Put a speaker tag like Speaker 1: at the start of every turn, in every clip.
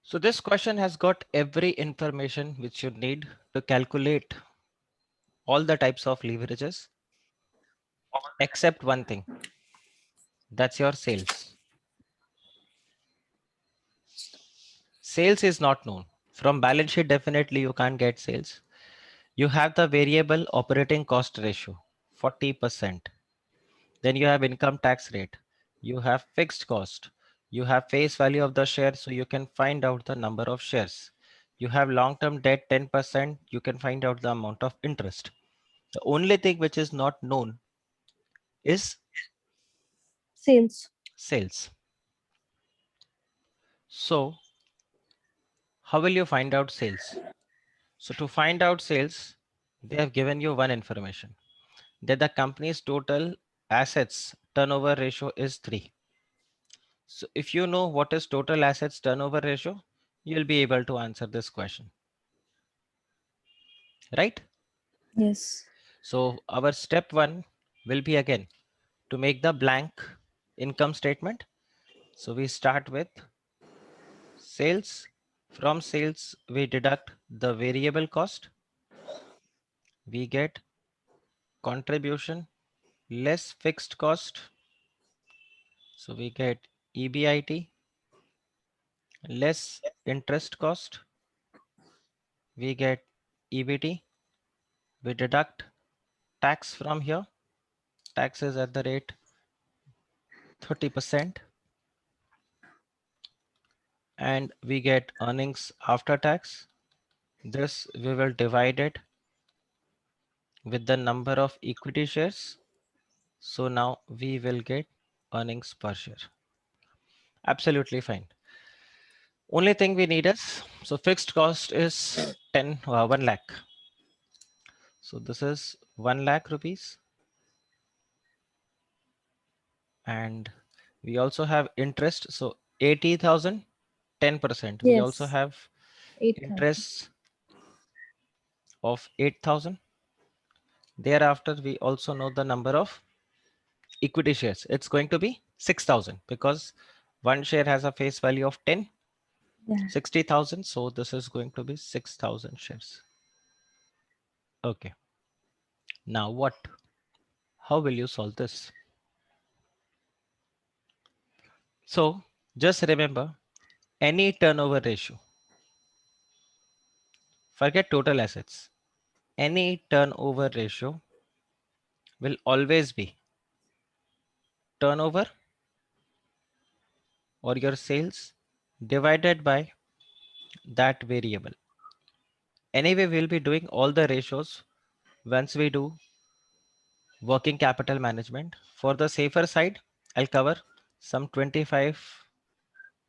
Speaker 1: So this question has got every information which you need to calculate all the types of leverages except one thing. That's your sales. Sales is not known. From balance sheet, definitely you can't get sales. You have the variable operating cost ratio, 40%. Then you have income tax rate. You have fixed cost. You have face value of the share, so you can find out the number of shares. You have long-term debt 10%. You can find out the amount of interest. The only thing which is not known is
Speaker 2: Sales.
Speaker 1: sales. So how will you find out sales? So to find out sales, they have given you one information that the company's total assets turnover ratio is 3. So if you know what is total assets turnover ratio, you'll be able to answer this question, right?
Speaker 2: Yes.
Speaker 1: So our step one will be again to make the blank income statement. So we start with sales. From sales, we deduct the variable cost. We get contribution less fixed cost. So we get EBIT less interest cost. We get EBT. We deduct tax from here. Tax is at the rate 30%. And we get earnings after tax. This we will divide it with the number of equity shares. So now we will get earnings per share. Absolutely fine. Only thing we need is, so fixed cost is 1 lakh. So this is 1 lakh rupees. And we also have interest. So 80,000, 10%. We also
Speaker 2: Yes.
Speaker 1: have
Speaker 2: 8,000.
Speaker 1: interest of 8,000. Thereafter, we also know the number of equity shares. It's going to be 6,000 because one share has a face value of 10,
Speaker 2: Yeah.
Speaker 1: 60,000. So this is going to be 6,000 shares. Okay. Now what? How will you solve this? So just remember any turnover ratio. Forget total assets. Any turnover ratio will always be turnover or your sales divided by that variable. Anyway, we'll be doing all the ratios once we do working capital management. For the safer side, I'll cover some 25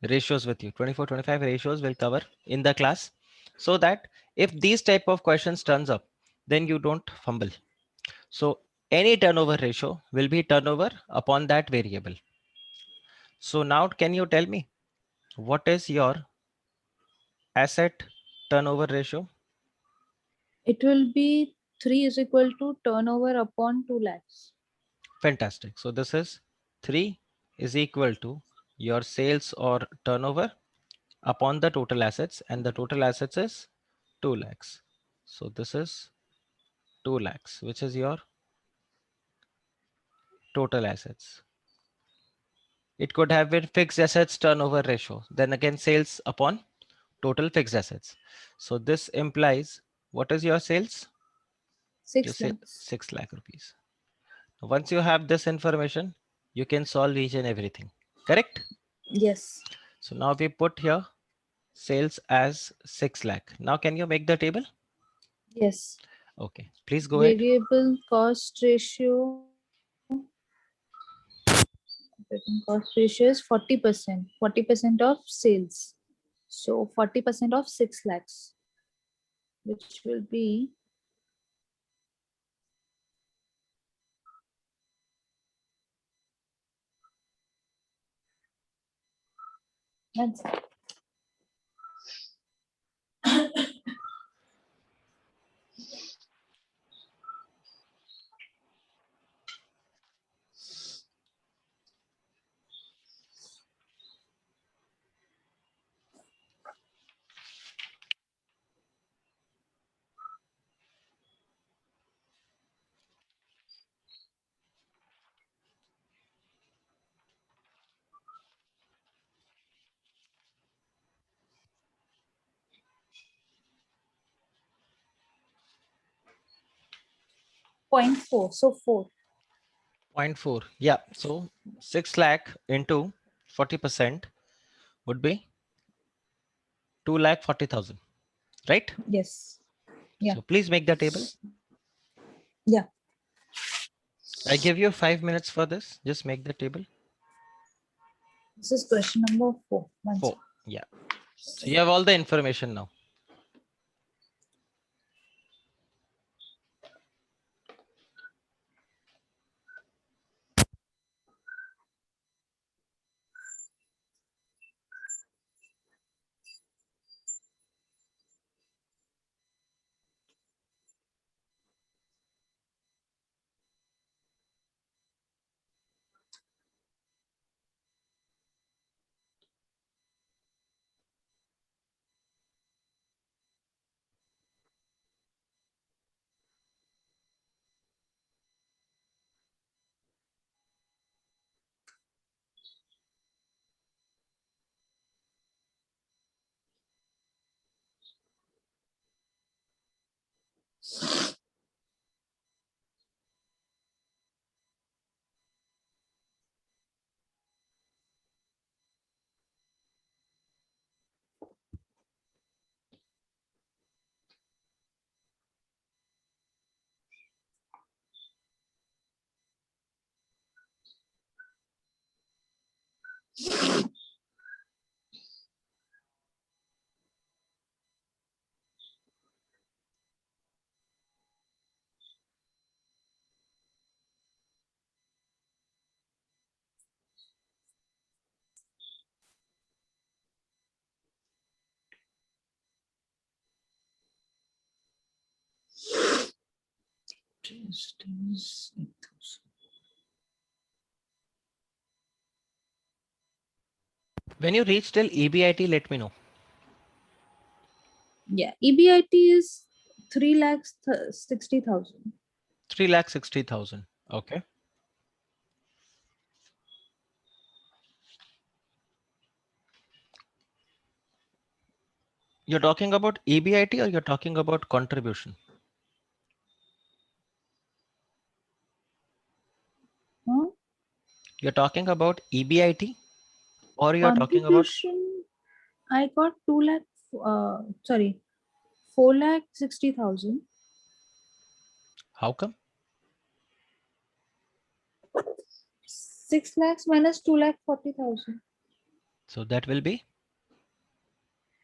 Speaker 1: ratios with you. 24, 25 ratios will cover in the class so that if these type of questions turns up, then you don't fumble. So any turnover ratio will be turnover upon that variable. So now can you tell me what is your asset turnover ratio?
Speaker 2: It will be 3 is equal to turnover upon 2 lakhs.
Speaker 1: Fantastic. So this is 3 is equal to your sales or turnover upon the total assets, and the total assets is 2 lakhs. So this is 2 lakhs, which is your total assets. It could have been fixed assets turnover ratio. Then again, sales upon total fixed assets. So this implies what is your sales? Your
Speaker 2: 6
Speaker 1: sale
Speaker 2: lakhs.
Speaker 1: 6 lakh rupees. Once you have this information, you can solve each and everything. Correct?
Speaker 2: Yes.
Speaker 1: So now we put here sales as 6 lakh. Now can you make the table?
Speaker 2: Yes.
Speaker 1: Okay, please go ahead.
Speaker 2: Variable cost ratio. Operating cost ratio is 40%. 40% of sales. So 40% of 6 lakhs, which will be that's 0.4. So 4.
Speaker 1: 0.4. Yeah. So 6 lakh into 40% would be 2,40,000, right?
Speaker 2: Yes. Yeah.
Speaker 1: So please make the table.
Speaker 2: Yeah.
Speaker 1: I give you 5 minutes for this. Just make the table.
Speaker 2: This is question number 4. One
Speaker 1: 4.
Speaker 2: second.
Speaker 1: Yeah. So you have all the information now. When you reach till EBIT, let me know.
Speaker 2: Yeah. EBIT is 3,60,000.
Speaker 1: 3,60,000. Okay. You're talking about EBIT or you're talking about contribution?
Speaker 2: Huh?
Speaker 1: You're talking about EBIT or you're talking about
Speaker 2: Contribution, I got 2 lakh, sorry, 4,60,000.
Speaker 1: how come?
Speaker 2: 6 lakhs minus 2,40,000.
Speaker 1: So that will be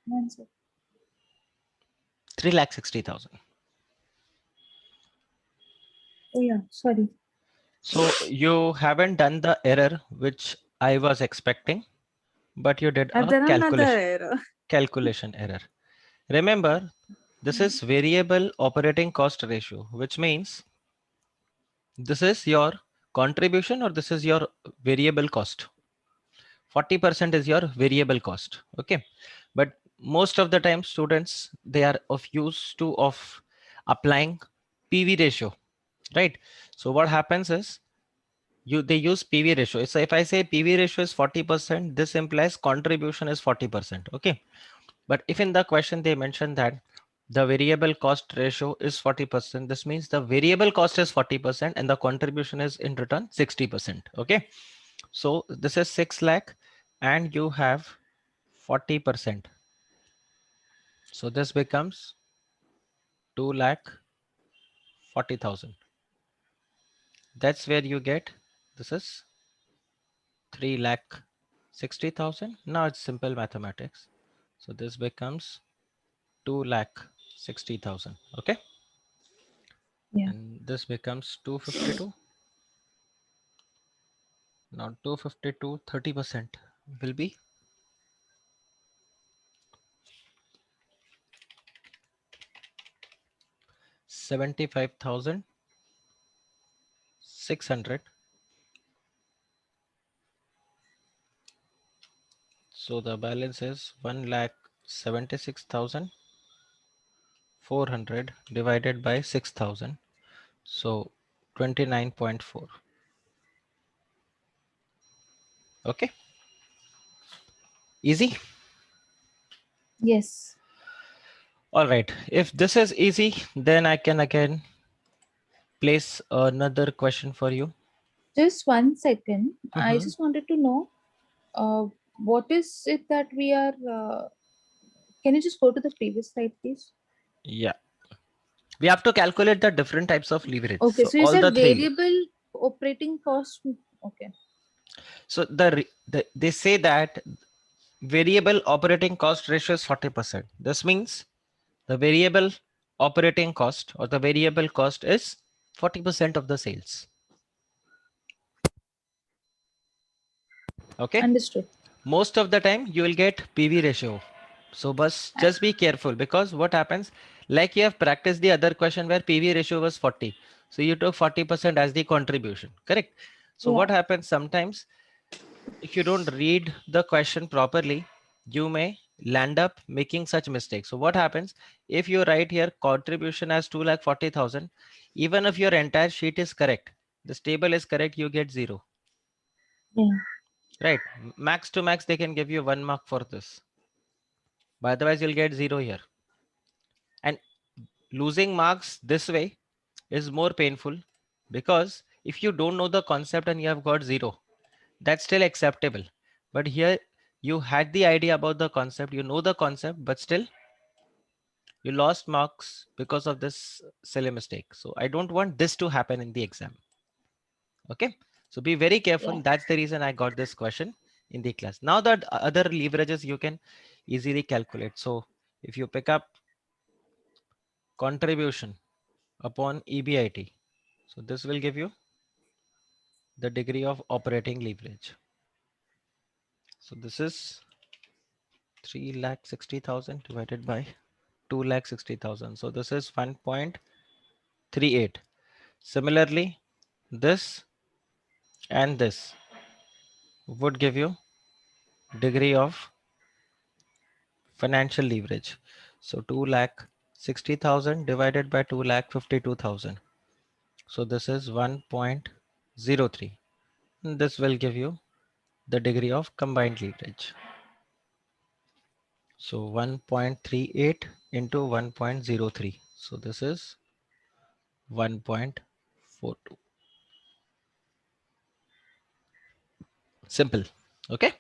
Speaker 2: 1 second.
Speaker 1: 3,60,000.
Speaker 2: Oh yeah, sorry.
Speaker 1: So you haven't done the error which I was expecting, but you did
Speaker 2: I've
Speaker 1: a
Speaker 2: done another error.
Speaker 1: calculation error. Remember, this is variable operating cost ratio, which means this is your contribution or this is your variable cost. 40% is your variable cost. Okay. But most of the time students, they are of used to of applying PV ratio, right? So what happens is they use PV ratio. So if I say PV ratio is 40%, this implies contribution is 40%. Okay. But if in the question they mention that the variable cost ratio is 40%, this means the variable cost is 40% and the contribution is in return 60%. Okay. So this is 6 lakh and you have 40%. So this becomes 2,40,000. That's where you get, this is 3,60,000. Now it's simple mathematics. So this becomes 2,60,000. Okay.
Speaker 2: Yeah.
Speaker 1: And this becomes 252. Now 252, 30% will be 75,600. So the balance is 1,76,400 divided by 6,000. So 29.4. Okay. Easy.
Speaker 2: Yes.
Speaker 1: All right. If this is easy, then I can again place another question for you.
Speaker 2: Just 1 second. I
Speaker 1: Mhm.
Speaker 2: just wanted to know what is it that we are. Can you just go to the previous slide, please?
Speaker 1: Yeah, we have to calculate the different types of leverage.
Speaker 2: Okay,
Speaker 1: So
Speaker 2: so you
Speaker 1: all
Speaker 2: said
Speaker 1: the three.
Speaker 2: variable operating cost. Okay.
Speaker 1: So they say that variable operating cost ratio is 40%. This means the variable operating cost or the variable cost is 40% of the sales. Okay.
Speaker 2: Understood.
Speaker 1: Most of the time you will get PV ratio. So
Speaker 2: Uh,
Speaker 1: just be careful, because what happens, like you have practiced the other question where PV ratio was 40. So you took 40% as the contribution, correct? So
Speaker 2: Yeah.
Speaker 1: what happens sometimes, if you don't read the question properly, you may land up making such mistakes. So what happens, if you write here contribution as 2,40,000, even if your entire sheet is correct, this table is correct, you get 0,
Speaker 2: Yeah.
Speaker 1: right? Max to max, they can give you 1 mark for this. But otherwise, you'll get 0 here. And losing marks this way is more painful, because if you don't know the concept and you have got 0, that's still acceptable. But here you had the idea about the concept, you know the concept, but still you lost marks because of this silly mistake. So I don't want this to happen in the exam. Okay. So be very careful.
Speaker 2: Yeah.
Speaker 1: That's the reason I got this question in the class. Now that other leverages you can easily calculate. So if you pick up contribution upon EBIT, so this will give you the degree of operating leverage. So this is 3,60,000 divided by 2,60,000. So this is 1.38. Similarly, this and this would give you degree of financial leverage. So 2,60,000 divided by 2,52,000. So this is 1.03. This will give you the degree of combined leverage. So 1.38 into 1.03. So this is 1.42. Simple. Okay.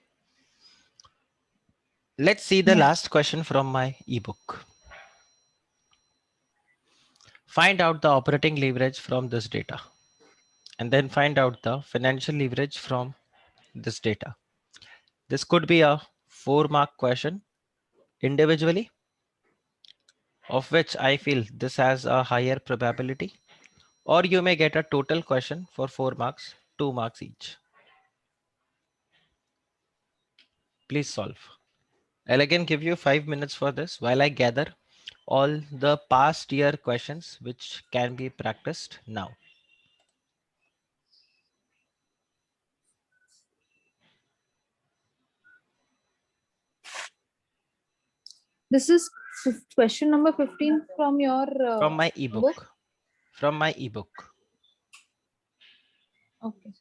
Speaker 1: Let's see the
Speaker 2: Yeah.
Speaker 1: last question from my ebook. Find out the operating leverage from this data, and then find out the financial leverage from this data. This could be a 4-mark question individually, of which I feel this has a higher probability, or you may get a total question for 4 marks, 2 marks each. Please solve. I'll again give you 5 minutes for this while I gather all the past year questions which can be practiced now.
Speaker 2: This is question number 15 from your
Speaker 1: From my
Speaker 2: book.
Speaker 1: ebook. From my ebook.
Speaker 2: Okay.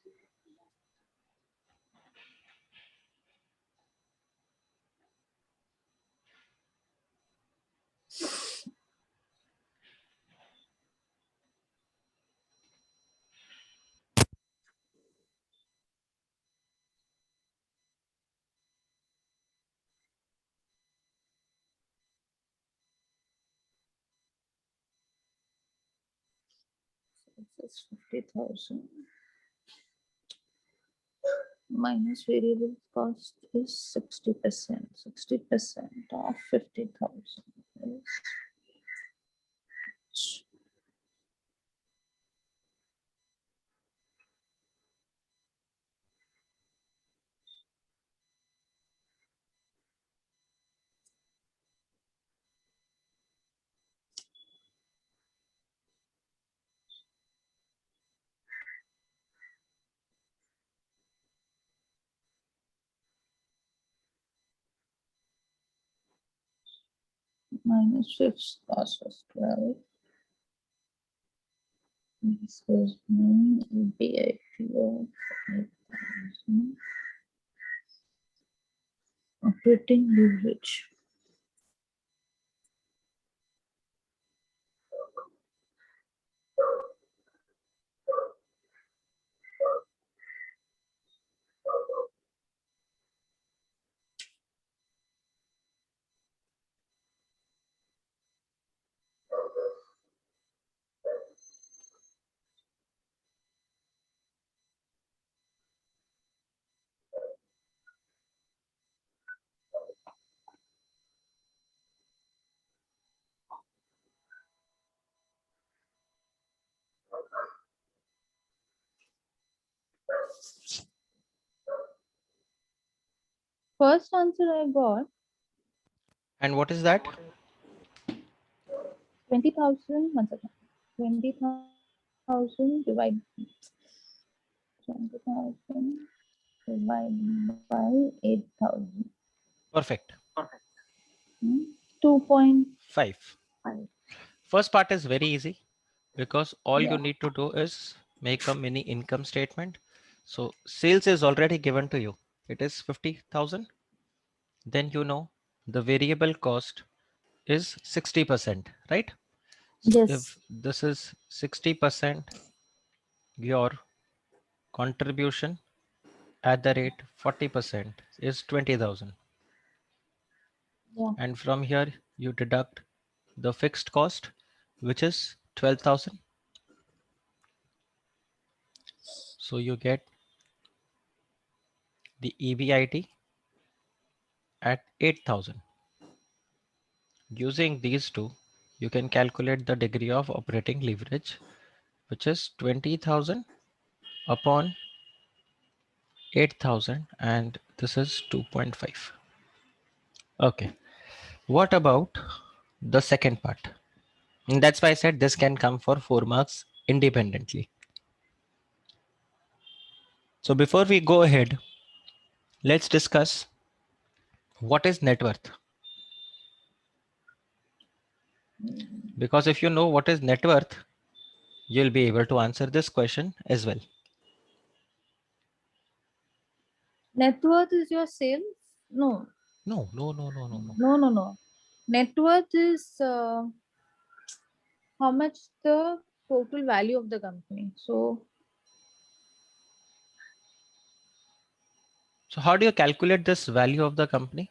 Speaker 2: This is 50,000 minus variable cost is 60%. 60% of 50,000 is minus fixed cost of 12. This is 9 BIPO 5,000 operating leverage. First answer I got
Speaker 1: And what is that?
Speaker 2: 20,000. 20,000 divided 20,000 divided by 8,000.
Speaker 1: Perfect.
Speaker 2: 2.5.
Speaker 1: 5. First part is very easy because all you
Speaker 2: Yeah.
Speaker 1: need to do is make a mini income statement. So sales is already given to you. It is 50,000. Then you know the variable cost is 60%, right? So if
Speaker 2: Yes.
Speaker 1: this is 60%, your contribution at the rate 40% is 20,000.
Speaker 2: Yeah.
Speaker 1: And from here you deduct the fixed cost, which is 12,000. So you get the EBIT at 8,000. Using these two, you can calculate the degree of operating leverage, which is 20,000 upon 8,000, and this is 2.5. Okay. What about the second part? And that's why I said this can come for 4 marks independently. So before we go ahead, let's discuss what is net worth. Because if you know what is net worth, you'll be able to answer this question as well.
Speaker 2: Net worth is your sales? No.
Speaker 1: No, no, no, no, no, no.
Speaker 2: No, no, no. Net worth is how much the total value of the company. So
Speaker 1: So how do you calculate this value of the company?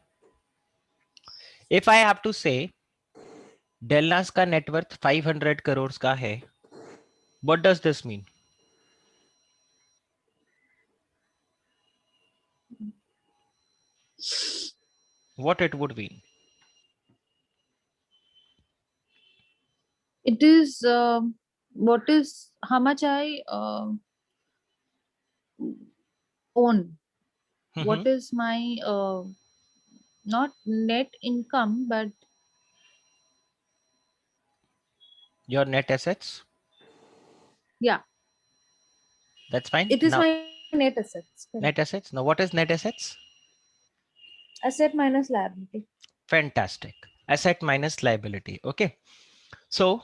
Speaker 1: If I have to say Delnas का net worth 500 crores का है, what does this mean? What it would mean?
Speaker 2: it is what is how much I own. What
Speaker 1: Mhm.
Speaker 2: is my not net income, but
Speaker 1: Your net assets.
Speaker 2: yeah,
Speaker 1: That's fine.
Speaker 2: it is
Speaker 1: Now,
Speaker 2: my net assets. Correct.
Speaker 1: net assets. Now, what is net assets?
Speaker 2: Asset minus liability.
Speaker 1: Fantastic. Asset minus liability. Okay. So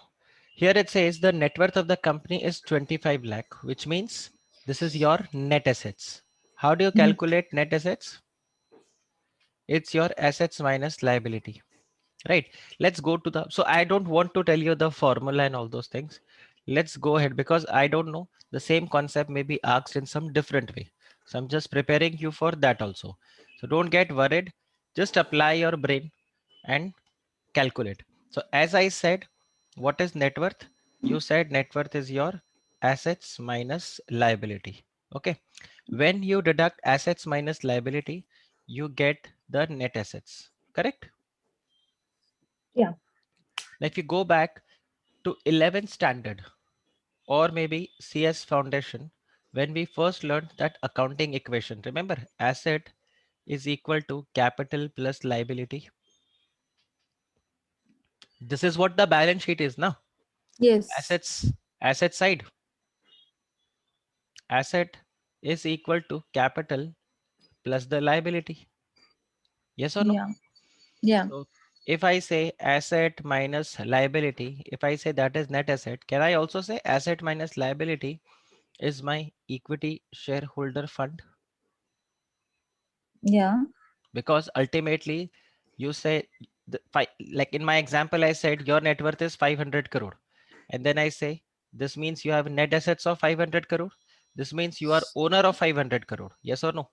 Speaker 1: here it says the net worth of the company is 25 lakh, which means this is your net assets. How do you
Speaker 2: Mhm.
Speaker 1: calculate net assets? It's your assets minus liability. Right. Let's go to the, so I don't want to tell you the formula and all those things. Let's go ahead because I don't know, the same concept may be asked in some different way. So I'm just preparing you for that also. So don't get worried. Just apply your brain and calculate. So as I said, what is net worth? You said net worth is your assets minus liability. Okay. When you deduct assets minus liability, you get the net assets. Correct?
Speaker 2: Yeah.
Speaker 1: Now, if you go back to 11th standard or maybe CS foundation, when we first learned that accounting equation, remember asset is equal to capital plus liability. This is what the balance sheet is now.
Speaker 2: Yes.
Speaker 1: Assets, asset side, asset is equal to capital plus the liability. Yes or no?
Speaker 2: Yeah. Yeah.
Speaker 1: So if I say asset minus liability, if I say that is net asset, can I also say asset minus liability is my equity shareholder fund?
Speaker 2: Yeah.
Speaker 1: Because ultimately you say like in my example I said your net worth is 500 crore, and then I say this means you have net assets of 500 crore. This means you are owner of 500 crore. Yes or no?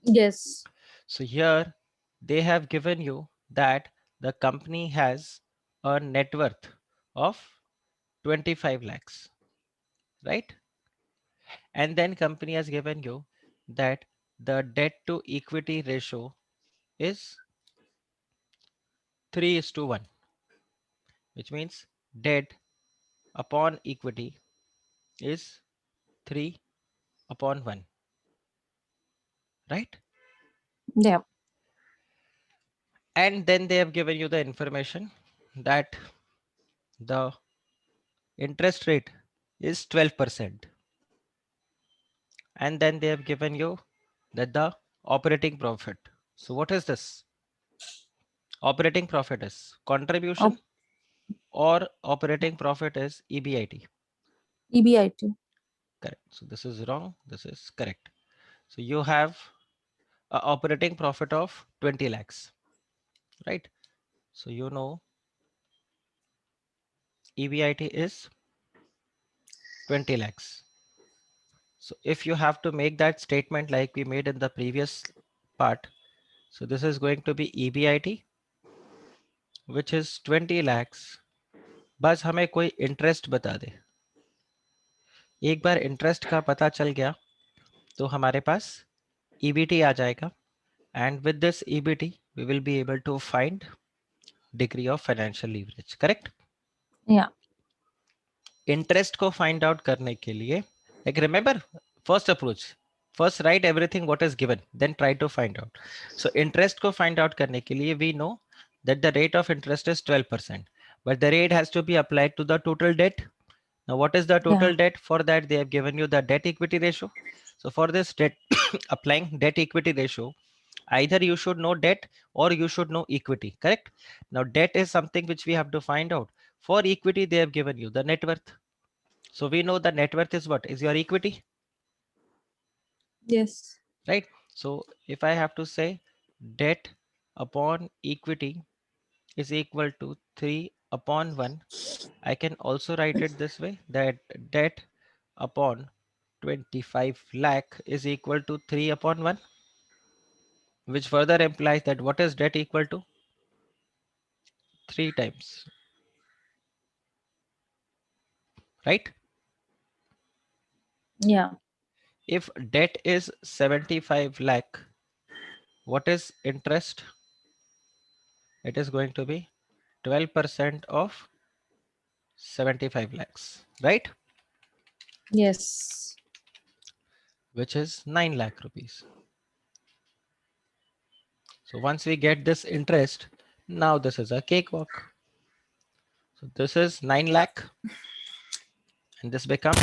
Speaker 2: Yes.
Speaker 1: So here they have given you that the company has a net worth of 25 lakhs, right? And then company has given you that the debt to equity ratio is 3:1, which means debt upon equity is 3/1, right?
Speaker 2: Yeah.
Speaker 1: And then they have given you the information that the interest rate is 12%. And then they have given you that the operating profit. So what is this? Operating profit is contribution
Speaker 2: Op-
Speaker 1: or operating profit is EBIT.
Speaker 2: EBIT.
Speaker 1: Correct. So this is wrong. This is correct. So you have a operating profit of 20 lakhs, right? So you know EBIT is 20 lakhs. So if you have to make that statement like we made in the previous part, so this is going to be EBIT, which is 20 lakhs. बस हमें कोई interest बता दे. एक बार interest का पता चल गया तो हमारे पास EBT आ जाएगा. And with this EBT, we will be able to find degree of financial leverage. Correct?
Speaker 2: Yeah.
Speaker 1: Interest को फाइंड आउट करने के लिए, like remember, first approach, first write everything what is given, then try to find out. So interest को find out करने के लिए we know that the rate of interest is 12%, but the rate has to be applied to the total debt. Now what is the
Speaker 2: Yeah.
Speaker 1: total debt? For that they have given you the debt equity ratio. So for this debt applying debt equity ratio, either you should know debt or you should know equity. Correct? Now debt is something which we have to find out. For equity they have given you the net worth. So we know the net worth is what? Is your equity,
Speaker 2: Yes.
Speaker 1: right? So if I have to say debt upon equity is equal to 3/1, I can also write it this way, that debt upon 25 lakh is equal to 3/1, which further implies that what is debt equal to? 3 times, right?
Speaker 2: Yeah.
Speaker 1: If debt is 75 lakh, what is interest? It is going to be 12% of 75 lakhs, right?
Speaker 2: Yes.
Speaker 1: Which is 9 lakh rupees. So once we get this interest, now this is a cakewalk. So this is 9 lakh and this becomes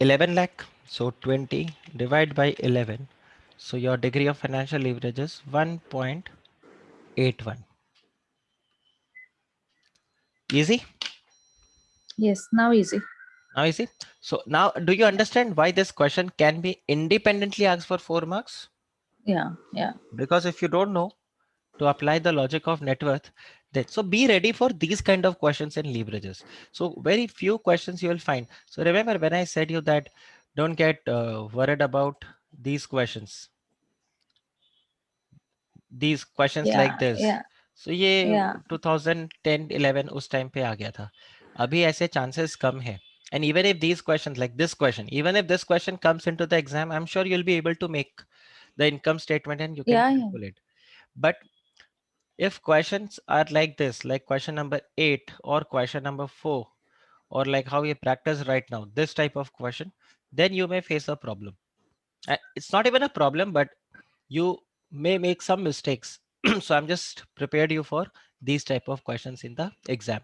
Speaker 1: 11 lakh. So 20 divided by 11. So your degree of financial leverage is 1.81. Easy?
Speaker 2: Yes. Now easy.
Speaker 1: Now easy. So now do you understand why this question can be independently asked for 4 marks?
Speaker 2: Yeah. Yeah.
Speaker 1: Because if you don't know to apply the logic of net worth, then so be ready for these kind of questions and leverages. So very few questions you will find. So remember when I said you that don't get worried about these questions, these questions
Speaker 2: Yeah.
Speaker 1: like this.
Speaker 2: Yeah.
Speaker 1: So ये
Speaker 2: Yeah.
Speaker 1: 2010-11 उस time पे आ गया था. अभी ऐसे chances कम है. And even if these questions like this question, even if this question comes into the exam, I'm sure you'll be able to make the income statement and you can
Speaker 2: Yeah. Yeah.
Speaker 1: calculate. But if questions are like this, like question number 8 or question number 4, or like how we practice right now, this type of question, then you may face a problem. It's not even a problem, but you may make some mistakes. So I'm just prepared you for these type of questions in the exam.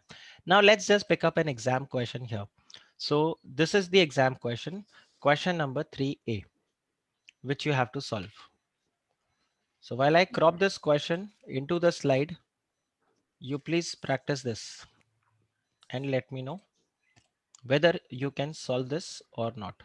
Speaker 1: Now let's just pick up an exam question here. So this is the exam question number 3A, which you have to solve. So while I crop this question into the slide, you please practice this and let me know whether you can solve this or not.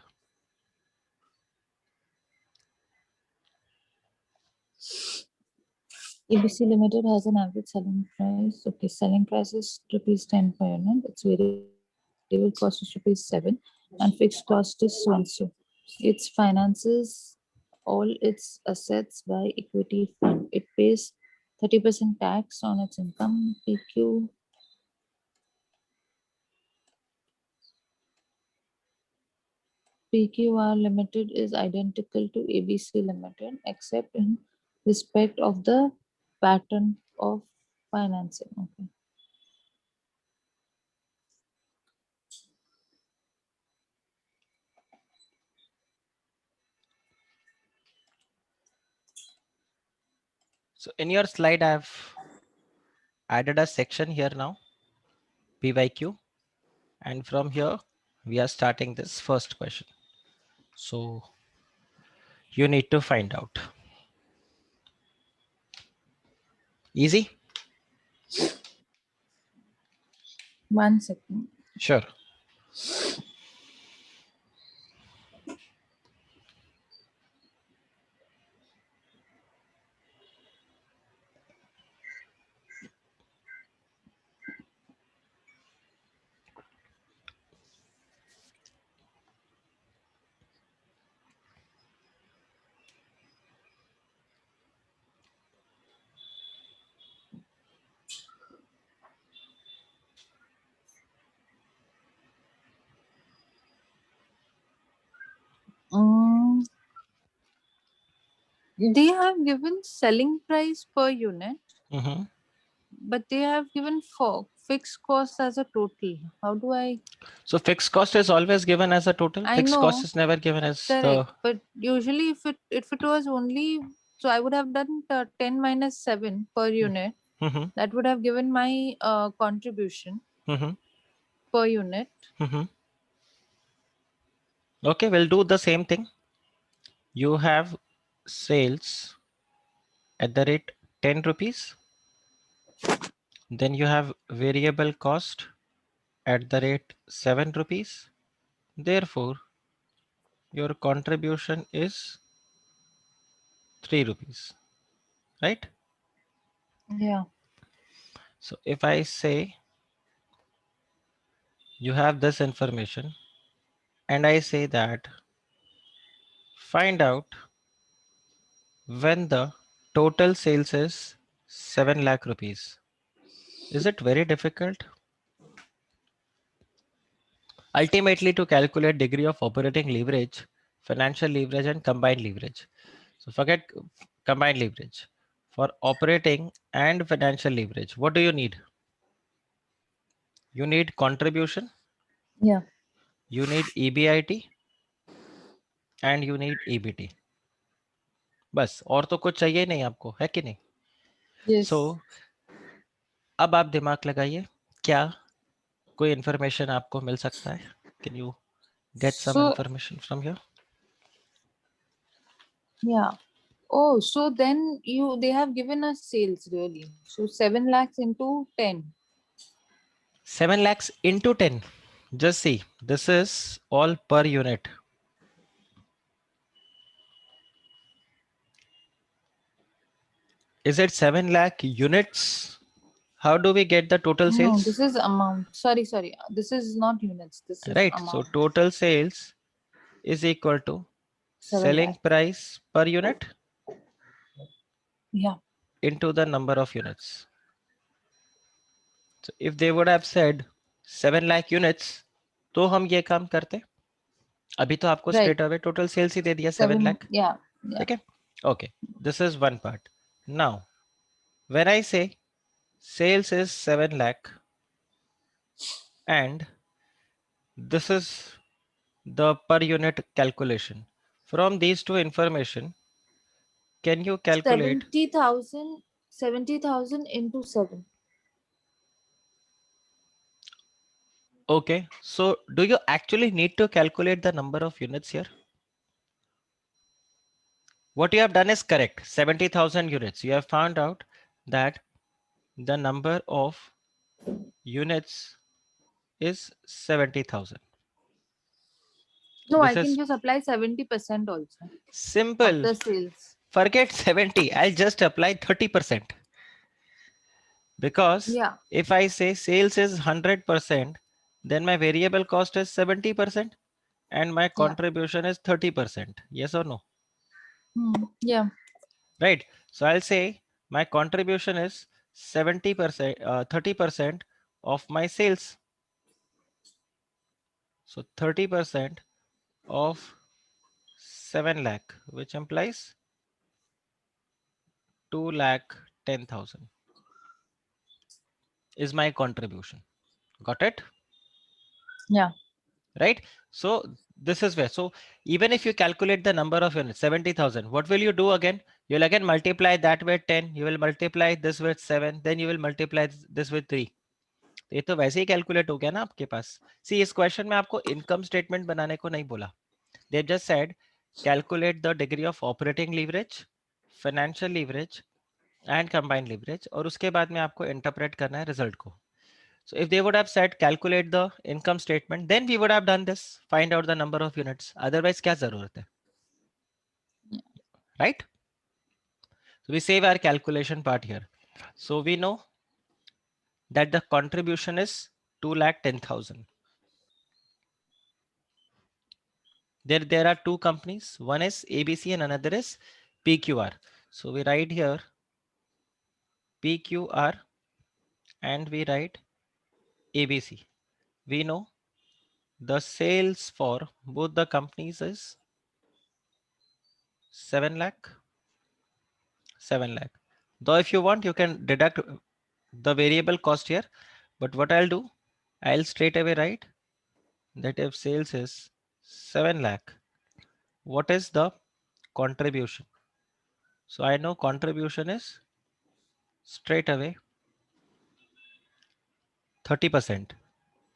Speaker 2: ABC Limited has an average selling price. Okay, selling price is rupees 10 per unit. Its variable cost is rupees 7 and fixed cost is so and so. It finances all its assets by equity fund. It pays 30% tax on its income. PQ. PQR Limited is identical to ABC Limited except in respect of the pattern of financing. Okay.
Speaker 1: So in your slide, I've added a section here now, PYQ. And from here, we are starting this first question. So you need to find out. Easy?
Speaker 2: 1 second.
Speaker 1: Sure.
Speaker 2: Mm, they have given selling price per unit,
Speaker 1: Mhm.
Speaker 2: but they have given for fixed cost as a total. How do I?
Speaker 1: So fixed cost is always given as a total.
Speaker 2: I
Speaker 1: Fixed cost
Speaker 2: know,
Speaker 1: is never given as
Speaker 2: correct,
Speaker 1: the.
Speaker 2: but usually if it was only, so I would have done 10 minus 7 per unit.
Speaker 1: Mhm.
Speaker 2: That would have given my contribution
Speaker 1: Mhm.
Speaker 2: per unit.
Speaker 1: Mhm. Okay, we'll do the same thing. You have sales at the rate 10 rupees. Then you have variable cost at the rate 7 rupees. Therefore, your contribution is 3 rupees, right?
Speaker 2: Yeah.
Speaker 1: So if I say you have this information and I say that find out when the total sales is 7 lakh rupees. Is it very difficult? Ultimately, to calculate degree of operating leverage, financial leverage and combined leverage. So forget combined leverage. For operating and financial leverage, what do you need? You need contribution,
Speaker 2: Yeah.
Speaker 1: you need EBIT and you need EBT. बस और तो कुछ चाहिए नहीं आपको, है कि नहीं?
Speaker 2: Yes.
Speaker 1: So अब आप दिमाग लगाइए, क्या कोई इंफॉर्मेशन आपको मिल सकता है? Can you get some
Speaker 2: So
Speaker 1: information from here?
Speaker 2: yeah. Oh, so then they have given us sales really. So 7 lakhs into 10.
Speaker 1: 7 lakhs into 10. Just see, this is all per unit. Is it 7 lakh units? How do we get the total
Speaker 2: No,
Speaker 1: sales?
Speaker 2: this is amount. Sorry. This is not units. This is
Speaker 1: Right. So
Speaker 2: amount.
Speaker 1: total sales is equal to
Speaker 2: 7
Speaker 1: selling
Speaker 2: lakh.
Speaker 1: price per unit
Speaker 2: Yeah.
Speaker 1: into the number of units. So if they would have said 7 lakh units, तो हम ये काम करते. अभी तो आपको
Speaker 2: Right.
Speaker 1: straight away total sales ही दे दिया 7
Speaker 2: 7.
Speaker 1: lakh.
Speaker 2: Yeah. Yeah.
Speaker 1: ठीक है? Okay. This is one part. Now, when I say sales is 7 lakh and this is the per unit calculation. From these two information, can you calculate?
Speaker 2: 70,000 into 7.
Speaker 1: Okay, so do you actually need to calculate the number of units here? What you have done is correct, 70,000 units. You have found out that the number of units is 70,000.
Speaker 2: No, I
Speaker 1: This
Speaker 2: can
Speaker 1: is
Speaker 2: just apply 70% also of
Speaker 1: simple.
Speaker 2: the sales.
Speaker 1: Forget 70. I'll just apply 30%. Because
Speaker 2: Yeah.
Speaker 1: if I say sales is 100%, then my variable cost is 70% and my
Speaker 2: Yeah.
Speaker 1: contribution is 30%. Yes or no?
Speaker 2: Yeah.
Speaker 1: Right. So I'll say My contribution is 70%, 30% of my sales. So 30% of 7 lakh, which implies 2 lakh 10,000 is my contribution. Got it?
Speaker 2: Yeah.
Speaker 1: Right? So this is where, so even if you calculate the number of units, 70,000, what will you do again? You'll again multiply that with 10, you will multiply this with 7, then you will multiply this with 3. ये तो वैसे ही calculate हो गया ना आपके पास. सी इस question में आपको इनकम स्टेटमेंट बनाने को नहीं बोला. They just said calculate the degree of operating leverage, financial leverage and combined leverage, और उसके बाद में आपको इंटरप्रेट करना है रिजल्ट को. So if they would have said calculate the income statement, then we would have done this, find out the number of units. Otherwise क्या जरूरत है? Right? So we save our calculation part here. So we know that the contribution is 2,10,000. There are two companies. One is ABC and another is PQR. So we write here PQR and we write ABC. We know the sales for both the companies is 7 lakh. 7 lakh. Though if you want, you can deduct the variable cost here. But what I'll do, I'll straight away write that if sales is 7 lakh, what is the contribution? So I know contribution is straight away 30%.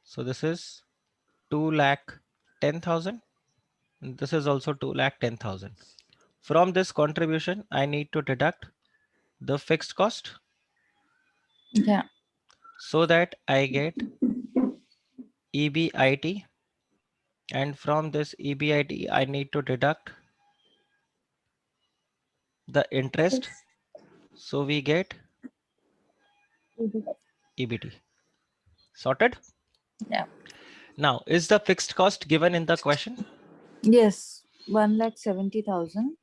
Speaker 1: So this is 2 lakh 10,000. This is also 2 lakh 10,000. From this contribution, I need to deduct the fixed cost
Speaker 2: Yeah.
Speaker 1: so that I get EBIT. And from this EBIT, I need to deduct the interest. So we get EBT. Sorted?
Speaker 2: Yeah.
Speaker 1: Now, is the fixed cost given in the question?
Speaker 2: Yes. 1,70,000.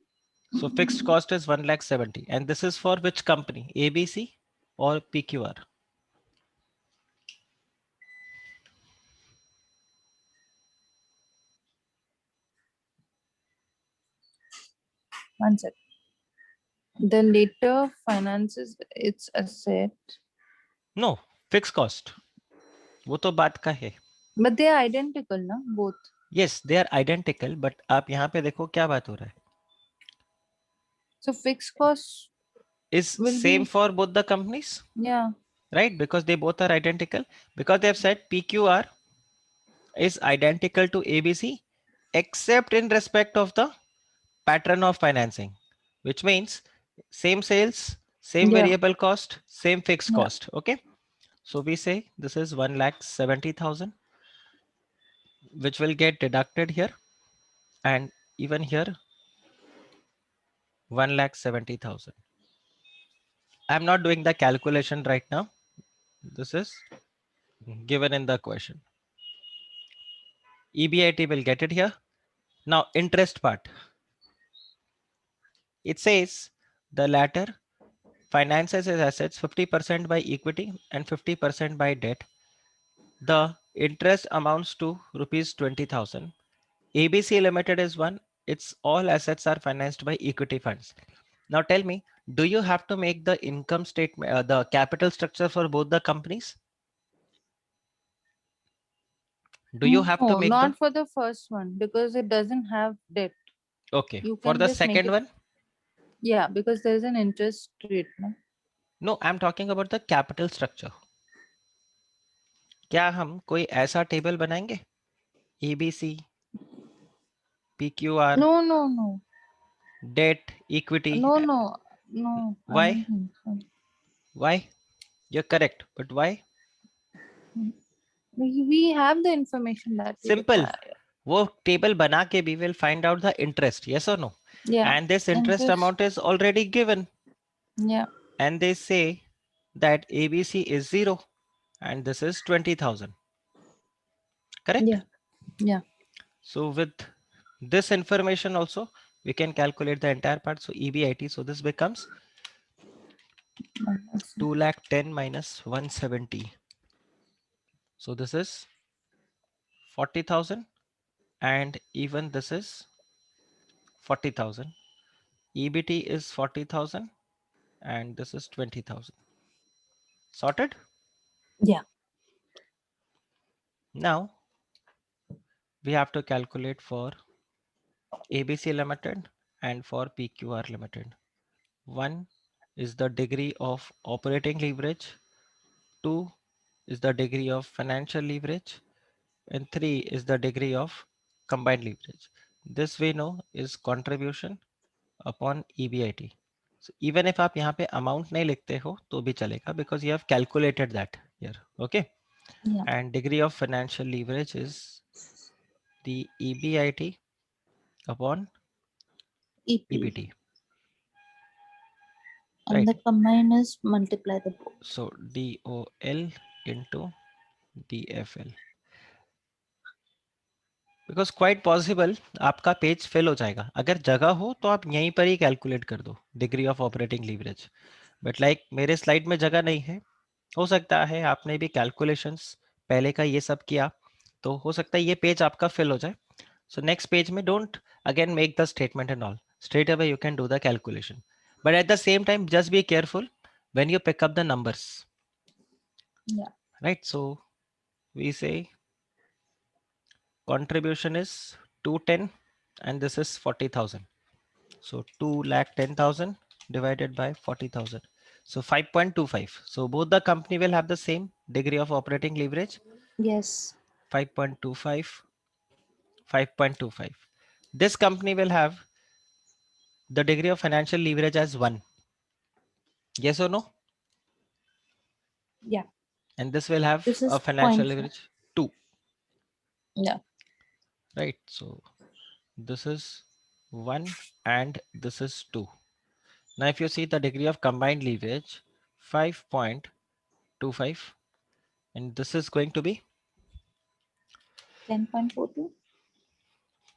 Speaker 1: So fixed cost is 1 lakh 70. And this is for which company? ABC or PQR?
Speaker 2: One sec. The later finances its asset,
Speaker 1: No, fixed cost. वो तो बात का है.
Speaker 2: but they are identical, na both.
Speaker 1: Yes, they are identical, but आप यहाँ पे देखो क्या बात हो रहा है.
Speaker 2: So fixed cost
Speaker 1: Is
Speaker 2: will
Speaker 1: same
Speaker 2: be,
Speaker 1: for both the companies,
Speaker 2: yeah.
Speaker 1: right? Because they both are identical. Because they have said PQR is identical to ABC, except in respect of the pattern of financing, which means same sales, same
Speaker 2: Yeah.
Speaker 1: variable cost, same fixed
Speaker 2: Yeah.
Speaker 1: cost. Okay. So we say this is 1,70,000, which will get deducted here. And even here, 1,70,000. I'm not doing the calculation right now. This is given in the question. EBIT will get it here. Now interest part. It says the latter finances its assets 50% by equity and 50% by debt. The interest amounts to rupees 20,000. ABC Limited is one. Its all assets are financed by equity funds. Now tell me, do you have to make the income statement, the capital structure for both the companies? Do you have to
Speaker 2: No,
Speaker 1: make the,
Speaker 2: not for the first one because it doesn't have debt.
Speaker 1: okay,
Speaker 2: You
Speaker 1: for
Speaker 2: can
Speaker 1: the
Speaker 2: just make
Speaker 1: second
Speaker 2: it.
Speaker 1: one?
Speaker 2: Yeah, because there is an interest rate. No?
Speaker 1: No, I'm talking about the capital structure. क्या हम कोई ऐसा table बनाएंगे? ABC, PQR,
Speaker 2: No, no, no.
Speaker 1: debt, equity.
Speaker 2: No, no, no. I
Speaker 1: Why?
Speaker 2: don't think so.
Speaker 1: Why? You're correct, but why?
Speaker 2: We have the information that we
Speaker 1: Simple.
Speaker 2: require.
Speaker 1: वो table बना के we will find out the interest. Yes or no?
Speaker 2: Yeah.
Speaker 1: And this interest
Speaker 2: Interest.
Speaker 1: amount is already given.
Speaker 2: Yeah.
Speaker 1: And they say that ABC is 0 and this is 20,000. Correct?
Speaker 2: Yeah. Yeah.
Speaker 1: So with this information also, we can calculate the entire part. So EBIT. So this becomes
Speaker 2: minus
Speaker 1: 2 lakh 10 minus 170. So this is 40,000, and even this is 40,000. EBT is 40,000 and this is 20,000. Sorted?
Speaker 2: Yeah.
Speaker 1: Now we have to calculate for ABC Limited and for PQR Limited. One is the degree of operating leverage, two is the degree of financial leverage, and three is the degree of combined leverage. This we know is contribution upon EBIT. So even if आप यहाँ पे amount नहीं लिखते हो तो भी चलेगा, because you have calculated that here. Okay.
Speaker 2: Yeah.
Speaker 1: And degree of financial leverage is the EBIT upon
Speaker 2: EP.
Speaker 1: EBT,
Speaker 2: And
Speaker 1: right?
Speaker 2: the combine is multiply the both.
Speaker 1: So DOL into DFL. Because quite possible आपका page fail हो जाएगा, अगर जगह हो तो आप यहीं पर ही कैलकुलेट कर दो degree of operating leverage, but like मेरे स्लाइड में जगह नहीं है, हो सकता है आपने भी कैलकुलेशंस पहले का ये सब किया, तो हो सकता है ये पेज आपका फिल हो जाए. सो नेक्स्ट पेज में don't again make the statement and all, straight away you can do the calculation, but at the same time just be careful when you pick up the numbers.
Speaker 2: Yeah.
Speaker 1: Right, so we say contribution is 210 and this is 40,000. So 2,10,000 divided by 40,000. So 5.25. So both the company will have the same degree of operating leverage.
Speaker 2: Yes.
Speaker 1: 5.25, 5.25. This company will have the degree of financial leverage as 1. Yes or no?
Speaker 2: Yeah.
Speaker 1: And this will have
Speaker 2: This
Speaker 1: a
Speaker 2: is
Speaker 1: financial
Speaker 2: point 5.
Speaker 1: leverage 2.
Speaker 2: Yeah.
Speaker 1: Right. So this is 1 and this is 2. Now if you see the degree of combined leverage 5.25, and this is going to be
Speaker 2: 10.42.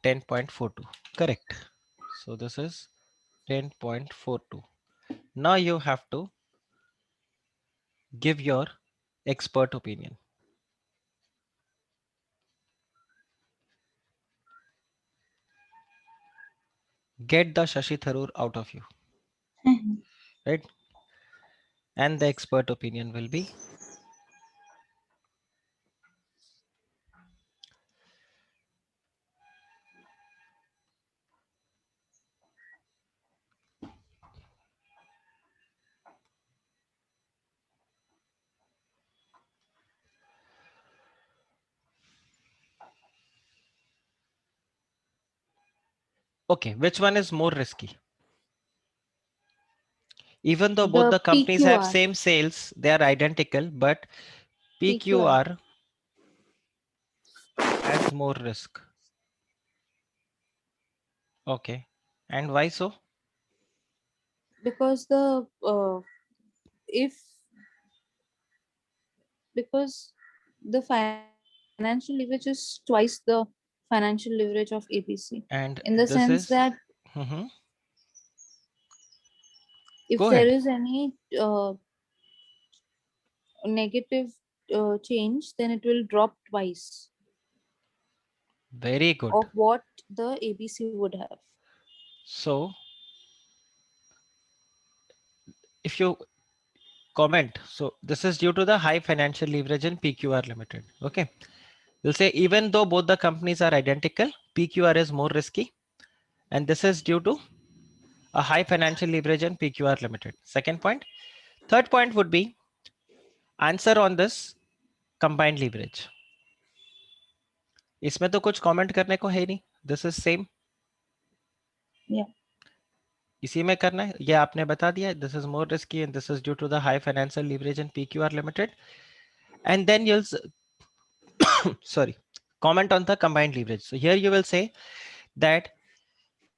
Speaker 1: 10.42. Correct. So this is 10.42. Now you have to give your expert opinion. Get the Shashi Tharoor out of you, right? And the expert opinion will be okay. Which one is more risky? Even though both
Speaker 2: The
Speaker 1: the companies have
Speaker 2: PQR.
Speaker 1: same sales, they are identical, but
Speaker 2: PQR.
Speaker 1: PQR has more risk. Okay. And why so?
Speaker 2: Because the if because the financial leverage is twice the financial leverage of ABC,
Speaker 1: And
Speaker 2: in the
Speaker 1: this
Speaker 2: sense
Speaker 1: is
Speaker 2: that
Speaker 1: mhm.
Speaker 2: if
Speaker 1: Go
Speaker 2: there
Speaker 1: ahead.
Speaker 2: is any negative change, then it will drop twice
Speaker 1: Very good.
Speaker 2: of what the ABC would have.
Speaker 1: So if you comment, so this is due to the high financial leverage in PQR Limited. Okay. You'll say even though both the companies are identical, PQR is more risky. And this is due to a high financial leverage in PQR Limited. Second point. Third point would be answer on this combined leverage. इसमें तो कुछ comment करने को है नहीं. This is same.
Speaker 2: Yeah.
Speaker 1: इसी में करना है, ये आपने बता दिया. This is more risky and this is due to the high financial leverage in PQR Limited. And then you'll sorry, comment on the combined leverage. So here you will say that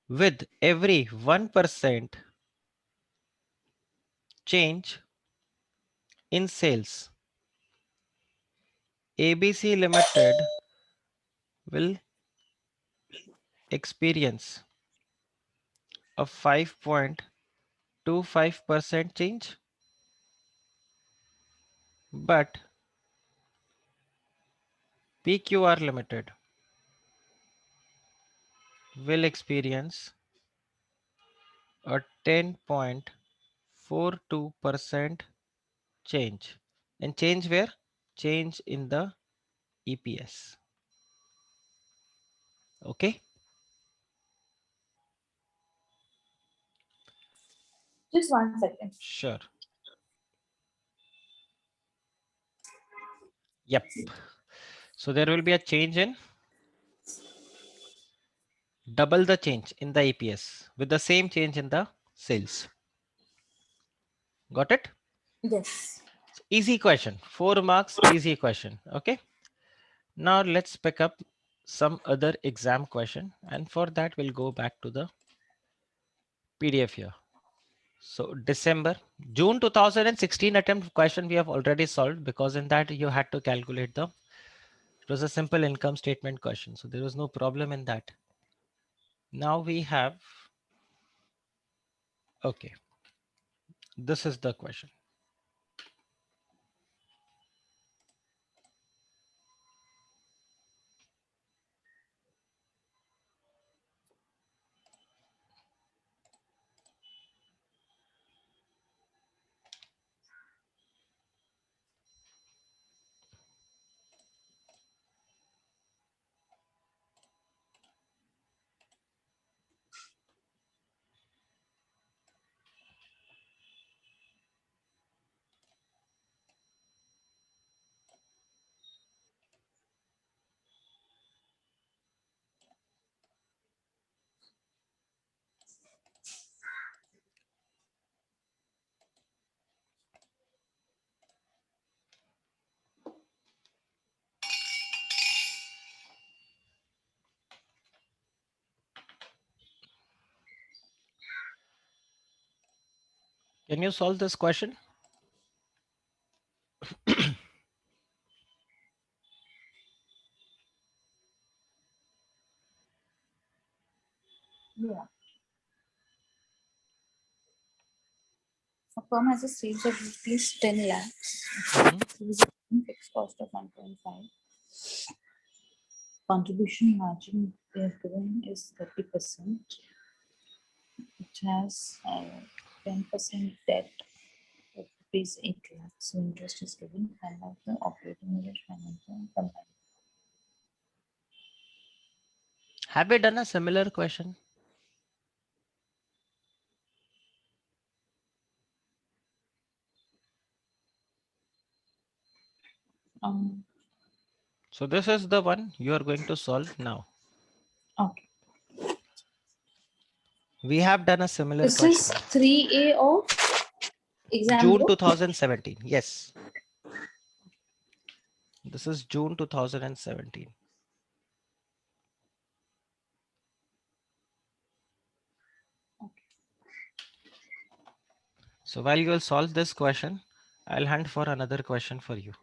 Speaker 1: with every 1% change in sales, ABC Limited will experience a 5.25% change. But PQR Limited will experience a 10.42% change. And change where? Change in the EPS. Okay.
Speaker 2: Just 1 second.
Speaker 1: Sure. Yep. So there will be a change in double the change in the EPS with the same change in the sales. Got it?
Speaker 2: Yes.
Speaker 1: Easy question. 4 marks, easy question. Okay. Now let's pick up some other exam question. And for that, we'll go back to the PDF here. So December, June 2016 attempt question we have already solved, because in that you had to calculate it was a simple income statement question. So there was no problem in that. Now we have, okay, this is the question. Can you solve this question?
Speaker 2: Yeah. A firm has a sales of rupees 10 lakhs.
Speaker 1: Mhm.
Speaker 2: Fixed cost of 1.5. Contribution margin they have given is 30%. It has 10% debt of rupees 8 lakhs. So interest is given. Find out the operating leverage, financial combined.
Speaker 1: Have we done a similar question?
Speaker 2: Um,
Speaker 1: So this is the one you are going to solve now.
Speaker 2: okay.
Speaker 1: We have done a similar
Speaker 2: This is
Speaker 1: question.
Speaker 2: 3A of exam
Speaker 1: June
Speaker 2: book.
Speaker 1: 2017. Yes. This is June 2017.
Speaker 2: Okay.
Speaker 1: So while you will solve this question, I'll hunt for another question for you.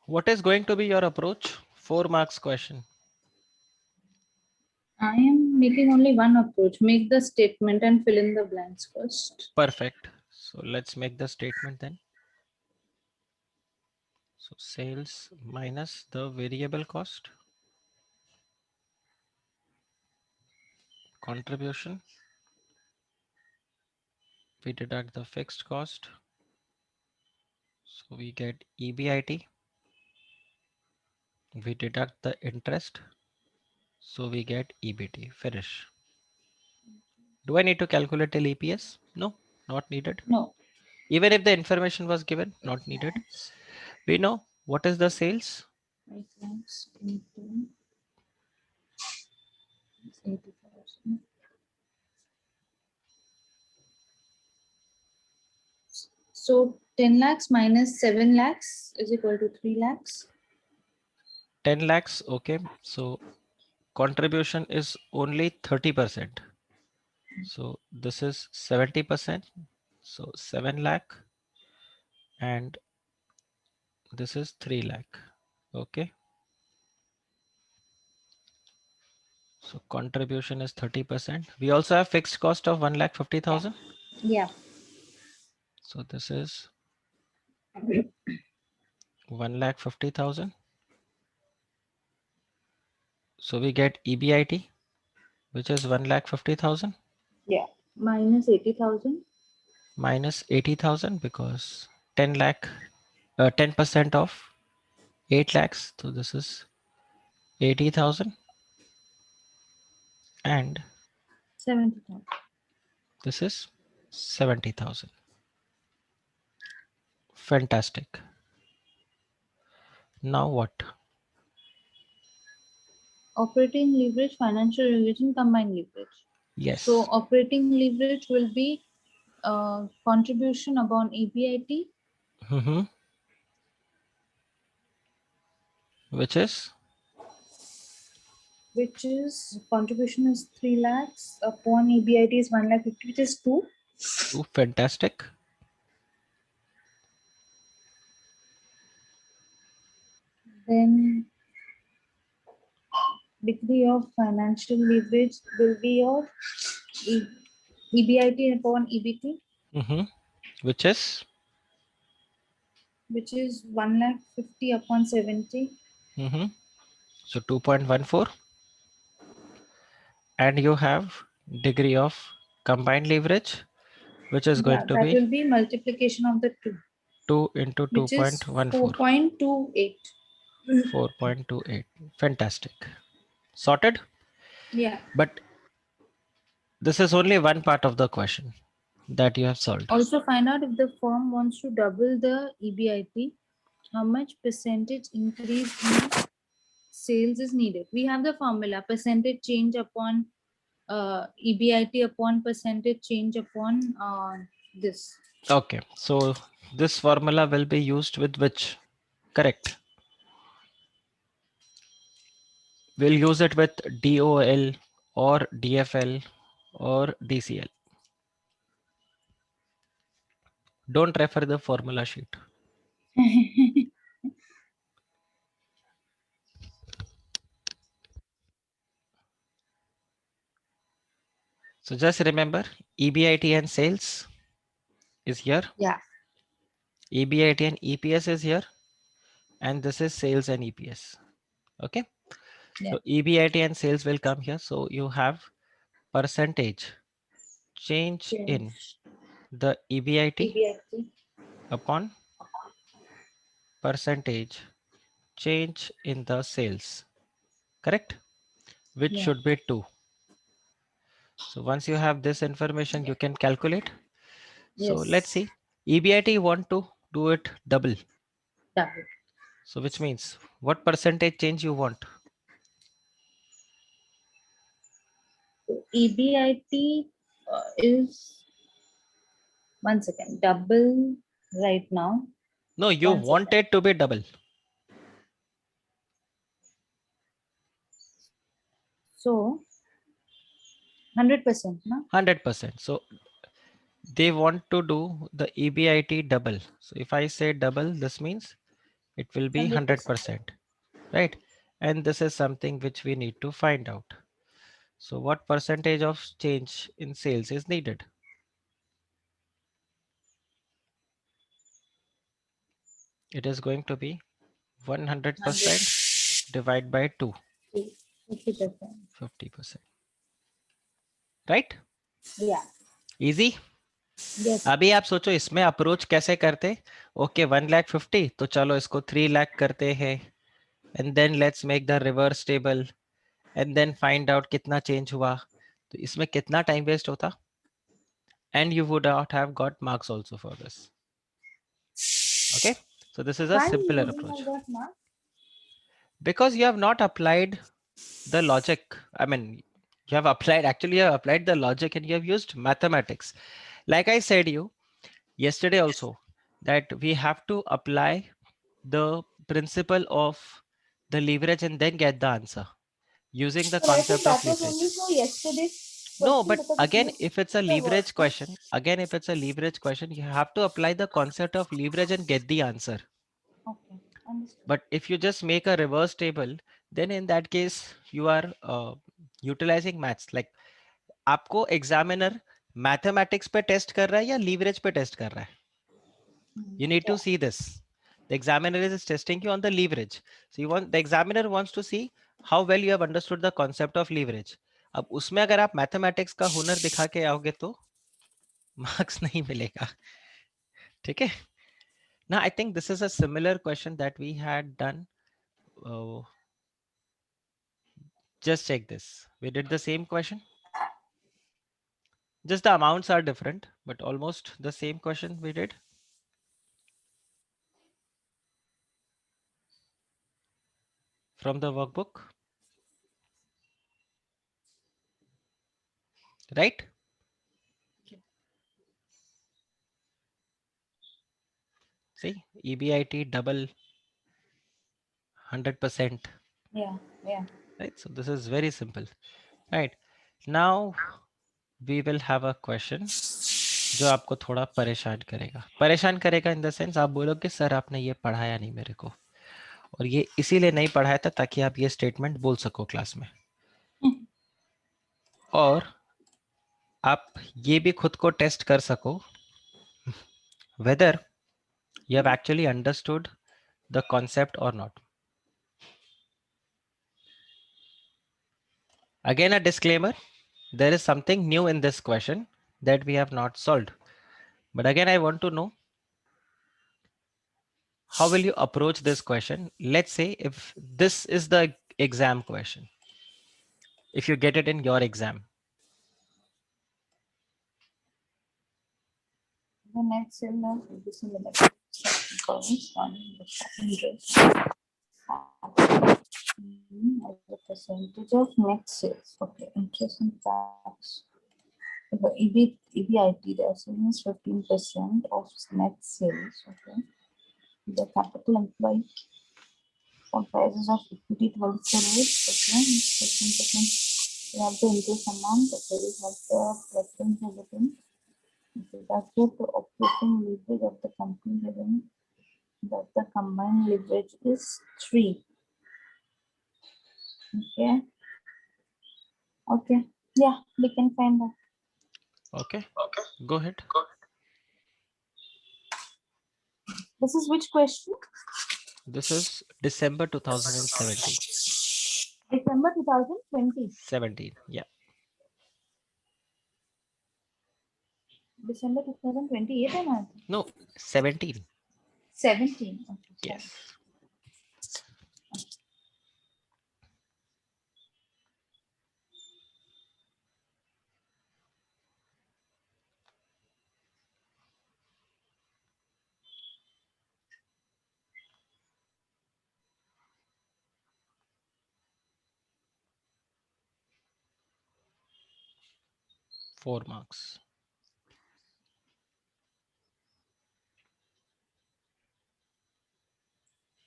Speaker 1: What is going to be your approach? 4 marks question.
Speaker 2: I am making only one approach. Make the statement and fill in the blanks first.
Speaker 1: Perfect. So let's make the statement then. So sales minus the variable cost, contribution, we deduct the fixed cost. So we get EBIT We deduct the interest, so we get EBT. Finish. Do I need to calculate till EPS? No, not needed.
Speaker 2: No.
Speaker 1: Even if the information was given, not needed. We know what is the sales.
Speaker 2: 8 lakhs into 80,000. So 10 lakhs minus 7 lakhs is equal to 3 lakhs.
Speaker 1: 10 lakhs. Okay. So contribution is only 30%. So this is 70%. So 7 lakh and this is 3 lakh. Okay. So contribution is 30%. We also have fixed cost of 1,50,000.
Speaker 2: Yeah.
Speaker 1: So this is 1,50,000. So we get EBIT, which is 1,50,000
Speaker 2: Yeah. Minus 80,000.
Speaker 1: minus 80,000 because 10 lakh, 10% of 8 lakhs. So this is 80,000 and
Speaker 2: 70,000.
Speaker 1: this is 70,000. Fantastic. Now what?
Speaker 2: Operating leverage, financial leverage, and combined leverage.
Speaker 1: Yes.
Speaker 2: So operating leverage will be contribution upon EBIT,
Speaker 1: Mhm. Which is
Speaker 2: which is contribution is 3 lakhs upon EBIT is 1 lakh 50, which is 2.
Speaker 1: fantastic.
Speaker 2: Then degree of financial leverage will be your EBIT upon EBT,
Speaker 1: Mhm. Which is
Speaker 2: which is 1 lakh 50 upon 70.
Speaker 1: mhm. So 2.14, and you have degree of combined leverage, which is going
Speaker 2: Yeah,
Speaker 1: to
Speaker 2: that
Speaker 1: be
Speaker 2: will be multiplication of the 2,
Speaker 1: 2 into
Speaker 2: which is
Speaker 1: 2.14,
Speaker 2: 4.28.
Speaker 1: 4.28. Fantastic. Sorted.
Speaker 2: Yeah.
Speaker 1: But this is only one part of the question that you have solved.
Speaker 2: Also find out if the firm wants to double the EBIT, how much percentage increase in sales is needed. We have the formula percentage change upon EBIT upon percentage change upon this.
Speaker 1: Okay, so this formula will be used with which? Correct. We'll use it with DOL or DFL or DCL. Don't refer the formula sheet. So just remember EBIT and sales is here.
Speaker 2: Yeah.
Speaker 1: EBIT and EPS is here. And this is sales and EPS. Okay.
Speaker 2: Yeah.
Speaker 1: So EBIT and sales will come here. So you have percentage change in the EBIT
Speaker 2: EBIT.
Speaker 1: upon percentage change in the sales. Correct? Which
Speaker 2: Yeah.
Speaker 1: should be 2. So once you have this information, you can calculate. So let's
Speaker 2: Yes.
Speaker 1: see. EBIT want to do it double.
Speaker 2: Double.
Speaker 1: So which means what percentage change you want?
Speaker 2: So EBIT is 1 second double right now.
Speaker 1: No, you
Speaker 2: 1
Speaker 1: want
Speaker 2: second.
Speaker 1: it to be double.
Speaker 2: So 100%, no?
Speaker 1: 100%. So they want to do the EBIT double. So if I say double, this means it will be
Speaker 2: 100%.
Speaker 1: 100%, right? And this is something which we need to find out. So what percentage of change in sales is needed? It is going to be 100% divided by 2,
Speaker 2: 50%.
Speaker 1: 50%, right?
Speaker 2: Yeah.
Speaker 1: Easy.
Speaker 2: Yes.
Speaker 1: अभी आप सोचो इसमें approach कैसे करते. Okay 1,50,000 तो चलो इसको 3 लाख करते हैं, and then let's make the reverse table and then find out कितना change हुआ. तो इसमें कितना time waste होता, and you would not have got marks also for this. Okay, so this is a
Speaker 2: Why you
Speaker 1: simpler
Speaker 2: wouldn't
Speaker 1: approach
Speaker 2: have got marks?
Speaker 1: because you have not applied the logic. I mean, you have applied, actually you have applied the logic and you have used mathematics. Like I said you yesterday also, that we have to apply the principle of the leverage and then get the answer using the
Speaker 2: But I think
Speaker 1: concept of
Speaker 2: that was
Speaker 1: leverage.
Speaker 2: only for yesterday's
Speaker 1: No,
Speaker 2: question
Speaker 1: but
Speaker 2: because it
Speaker 1: again,
Speaker 2: used
Speaker 1: if it's a
Speaker 2: the word.
Speaker 1: leverage question, again, if it's a leverage question, you have to apply the concept of leverage and get the answer.
Speaker 2: Okay, understood.
Speaker 1: But if you just make a reverse table, then in that case, you are utilizing maths. Like आपको examiner mathematics पे test कर रहा है या leverage पे test कर रहा है? You need to
Speaker 2: Yeah.
Speaker 1: see this. The examiner is testing you on the leverage. So you want, the examiner wants to see how well you have understood the concept of leverage. अब उसमें अगर आप mathematics का हुनर दिखा के आओगे तो marks नहीं मिलेगा. ठीक है? Now I think this is a similar question that we had done. Uh, just check this. We did the same question. Just the amounts are different, but almost the same question we did. From the workbook, right? See, EBIT double 100%,
Speaker 2: Yeah, yeah.
Speaker 1: right? So this is very simple, right? Now we will have a question जो आपको थोड़ा परेशान करेगा. परेशान करेगा in the sense आप बोलोगे sir आपने ये पढ़ाया नहीं मेरे को, और ये इसीलिए नहीं पढ़ाया था ताकि आप ये स्टेटमेंट बोल सको क्लास में, और आप ये भी खुद को टेस्ट कर सको whether you have actually understood the concept or not. Again, a disclaimer, there is something new in this question that we have not solved. But again, I want to know how will you approach this question? Let's say if this is the exam question, if you get it in your exam.
Speaker 2: The net sale of this limited comes on the interest as a percentage of net sales. Okay, interest and tax. The EBIT, the assuming is 15% of net sales. Okay, the capital employed comprises of equity 12 crores. Okay, 15%. We have the interest amount. Okay, we have the preference dividend. Deducted the operating leverage of the company given that the combined leverage is 3. Okay. Okay. Yeah, we can find that.
Speaker 1: Okay, go ahead.
Speaker 2: This is which question?
Speaker 1: This is December 2017.
Speaker 2: December 2020.
Speaker 1: 17, yeah.
Speaker 2: December 2028 है ना?
Speaker 1: No, 17.
Speaker 2: 17. Okay.
Speaker 1: Yes. Four marks.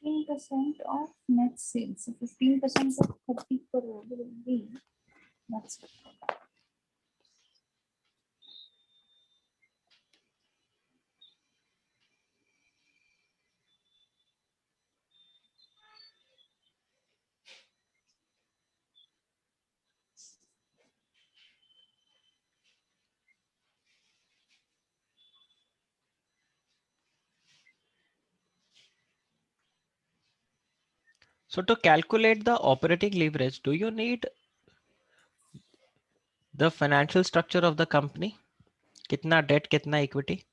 Speaker 2: 15% of net sales. So 15% of 30 crore will be. That's it.
Speaker 1: So to calculate the operating leverage, do you need the financial structure of the company? कितना debt, कितना equity?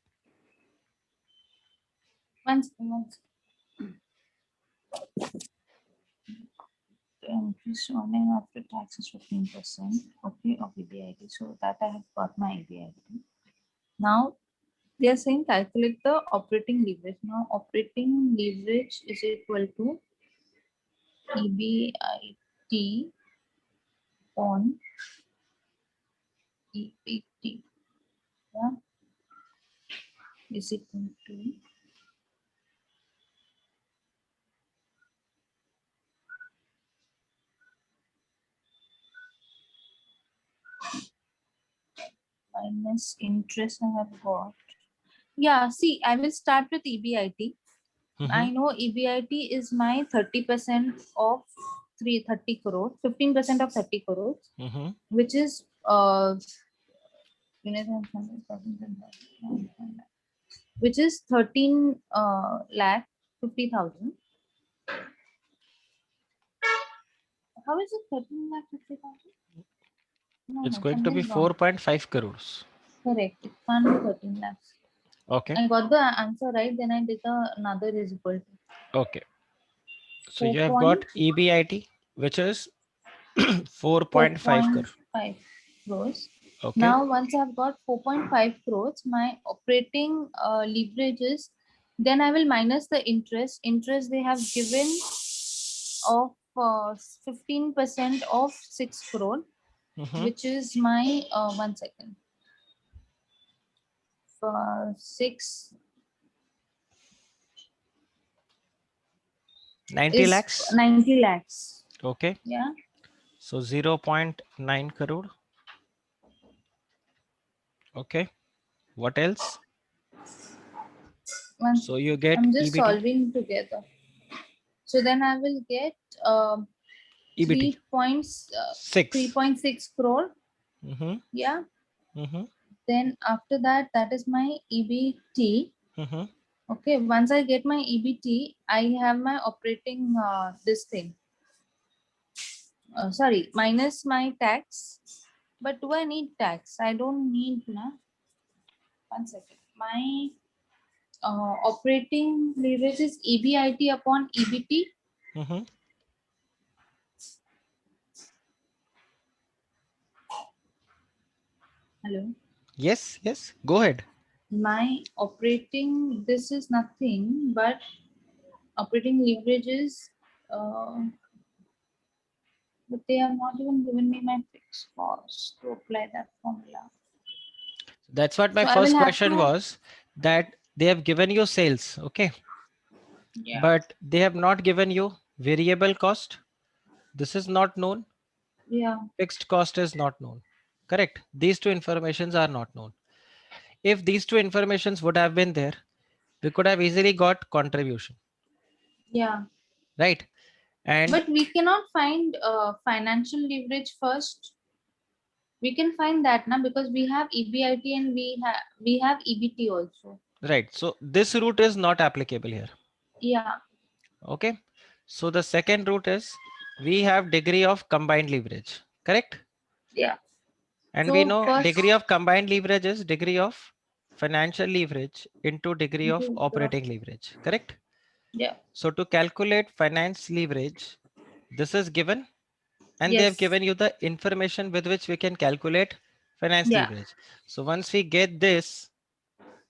Speaker 2: Once. interest earning after tax is 15%. Okay, of EBIT. So that I have got my EBIT. Now they are saying calculate the operating leverage. Now operating leverage is equal to EBIT on EBT. Yeah, is equal to minus interest I have got. Yeah, see, I will start with EBIT. I know EBIT is my 30% of 330 crore, 15% of 30 crores, which is which is 13 lakh 50,000. How is it 13 lakh 50,000?
Speaker 1: It's going to be
Speaker 2: something wrong.
Speaker 1: 4.5 crores.
Speaker 2: Correct. It can't be 13 lakhs.
Speaker 1: Okay.
Speaker 2: I got the answer right, then I did another is equal to.
Speaker 1: Okay. So you have got EBIT, which is 4.5 crore.
Speaker 2: 4.5 crores.
Speaker 1: Okay.
Speaker 2: Now, once I've got 4.5 crores, my operating leverage is, then I will minus the interest. Interest they have given of 15% of 6 crore, which is my, 1 second.
Speaker 1: 90
Speaker 2: is
Speaker 1: lakhs.
Speaker 2: 90 lakhs.
Speaker 1: Okay.
Speaker 2: Yeah.
Speaker 1: So 0.9 crore. Okay. What else? So you get
Speaker 2: I'm just
Speaker 1: EBT.
Speaker 2: solving together. So then I will get
Speaker 1: EBT
Speaker 2: 3.6 crore. Yeah. Then after that, that is my EBT. Okay. Once I get my EBT, I have my operating this thing. Sorry, minus my tax. But do I need tax? I don't need. Na? 1 second. My operating leverage is EBIT upon EBT. Hello.
Speaker 1: Yes, yes. Go ahead.
Speaker 2: My operating, this is nothing but operating leverage is, but they have not even given me my fixed cost to apply that formula.
Speaker 1: That's what my
Speaker 2: So
Speaker 1: first question was, that they have given you sales. Okay.
Speaker 2: Yeah.
Speaker 1: But they have not given you variable cost. This is not known.
Speaker 2: Yeah.
Speaker 1: Fixed cost is not known. Correct. These two informations are not known. If these two informations would have been there, we could have easily got contribution.
Speaker 2: Yeah.
Speaker 1: Right. And
Speaker 2: but we cannot find financial leverage first. We can find that now because we have EBIT and we have EBT also.
Speaker 1: right. So this route is not applicable here.
Speaker 2: Yeah.
Speaker 1: Okay. So the second route is we have degree of combined leverage. Correct.
Speaker 2: Yeah.
Speaker 1: And
Speaker 2: So
Speaker 1: we know
Speaker 2: first,
Speaker 1: degree of combined leverage is degree of financial leverage into degree of operating leverage. Correct.
Speaker 2: Yeah.
Speaker 1: So to calculate finance leverage, this is given, and they have
Speaker 2: Yes.
Speaker 1: given you the information with which we can calculate finance
Speaker 2: Yeah.
Speaker 1: leverage. So once we get this,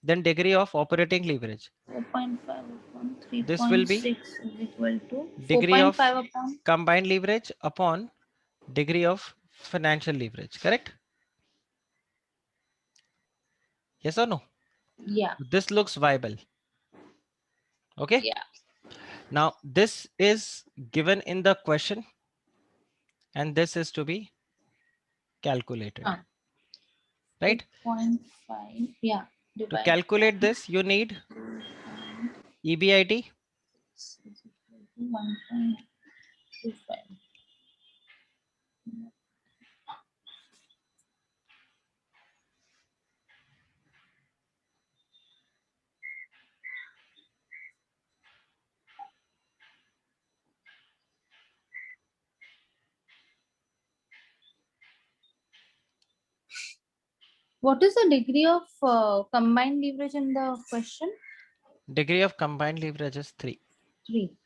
Speaker 1: then degree of operating leverage.
Speaker 2: 4.5 upon
Speaker 1: This will
Speaker 2: 3.6
Speaker 1: be
Speaker 2: is equal to
Speaker 1: degree of
Speaker 2: 4.5 upon.
Speaker 1: combined leverage upon degree of financial leverage. Correct? Yes or no?
Speaker 2: Yeah.
Speaker 1: This looks viable. Okay.
Speaker 2: Yeah.
Speaker 1: Now this is given in the question, and this is to be calculated. Right?
Speaker 2: 2.5. Yeah.
Speaker 1: To calculate this, you need EBIT.
Speaker 2: 1.25. What is the degree of combined leverage in the question?
Speaker 1: Degree of combined leverage is 3.
Speaker 2: 3.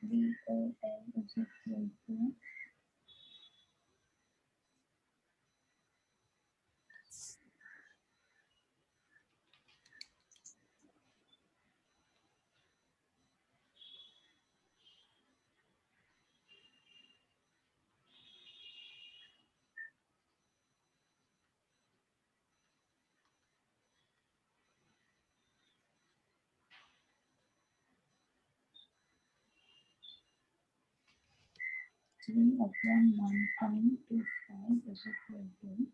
Speaker 2: VOL is equal to 3 upon 1.25 is equal to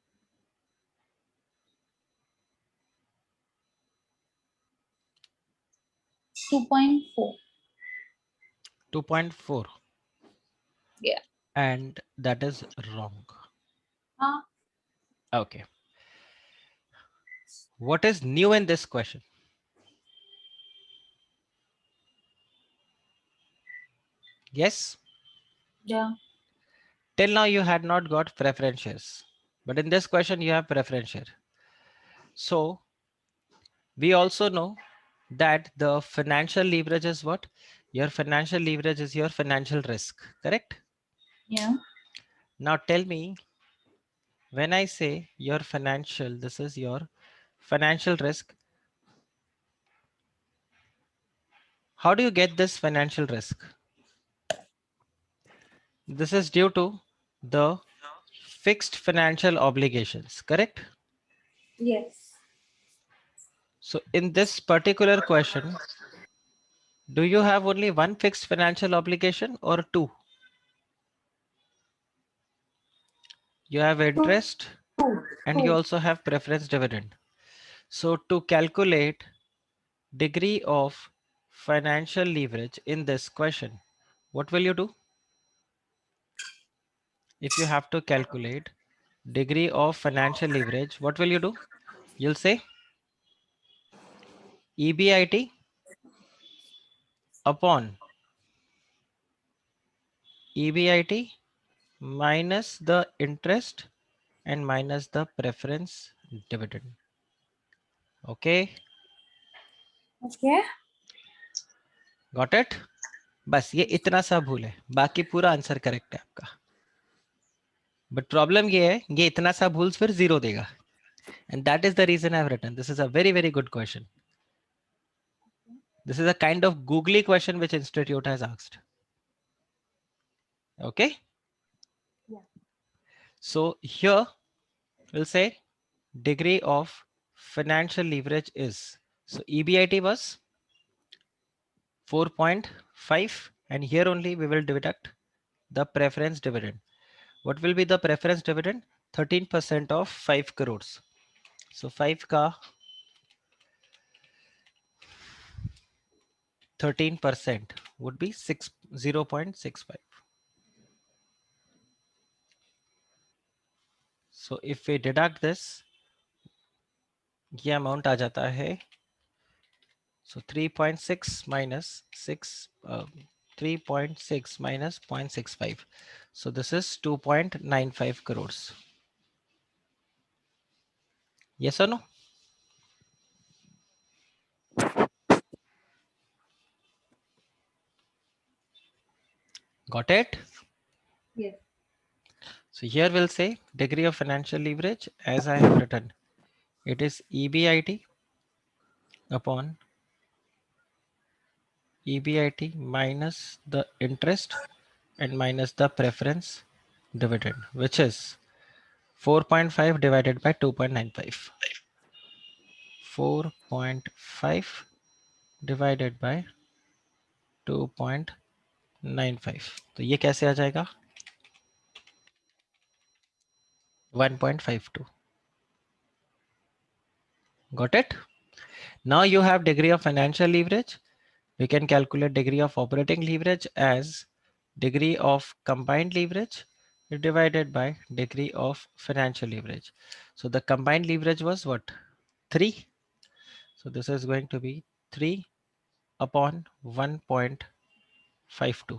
Speaker 2: 2.4.
Speaker 1: 2.4.
Speaker 2: Yeah.
Speaker 1: And that is wrong.
Speaker 2: Ah,
Speaker 1: Okay. What is new in this question? Yes.
Speaker 2: yeah.
Speaker 1: Till now you had not got preference shares, but in this question you have preference share. So we also know that the financial leverage is what? Your financial leverage is your financial risk, correct?
Speaker 2: Yeah.
Speaker 1: Now tell me, when I say your financial, this is your financial risk. How do you get this financial risk? This is due to the fixed financial obligations, correct?
Speaker 2: Yes.
Speaker 1: So in this particular question, do you have only one fixed financial obligation or two? You have
Speaker 2: Two.
Speaker 1: interest and you
Speaker 2: Two.
Speaker 1: also have preference dividend. So to calculate degree of financial leverage in this question, what will you do? If you have to calculate degree of financial leverage, what will you do? You'll say EBIT upon EBIT minus the interest and minus the preference dividend. Okay,
Speaker 2: Okay.
Speaker 1: got it? बस ये इतना सा भूल है, बाकी पूरा answer correct है आपका. बट प्रॉब्लम ये है, ये इतना सा भूल फिर जीरो देगा. And that is the reason I've written. This is a very, very good question. This is a kind of googly question which institute has asked. Okay.
Speaker 2: Yeah.
Speaker 1: So here we'll say degree of financial leverage is. So EBIT was 4.5 and here only we will deduct the preference dividend. What will be the preference dividend? 13% of 5 crores. So 5 ka 13% would be 0.65. So if we deduct this, ये amount आ जाता है. So 3.6 minus 6, 3.6 minus 0.65. So this is 2.95 crores. Yes or no? Got it?
Speaker 2: Yes.
Speaker 1: So here we'll say degree of financial leverage as I have written. It is EBIT upon EBIT minus the interest and minus the preference dividend, which is 4.5 divided by 2.95. 4.5 divided by 2.95. तो ये कैसे आ जाएगा? 1.52. Got it? Now you have degree of financial leverage. We can calculate degree of operating leverage as degree of combined leverage divided by degree of financial leverage. So the combined leverage was what? 3. So this is going to be 3 upon 1.52.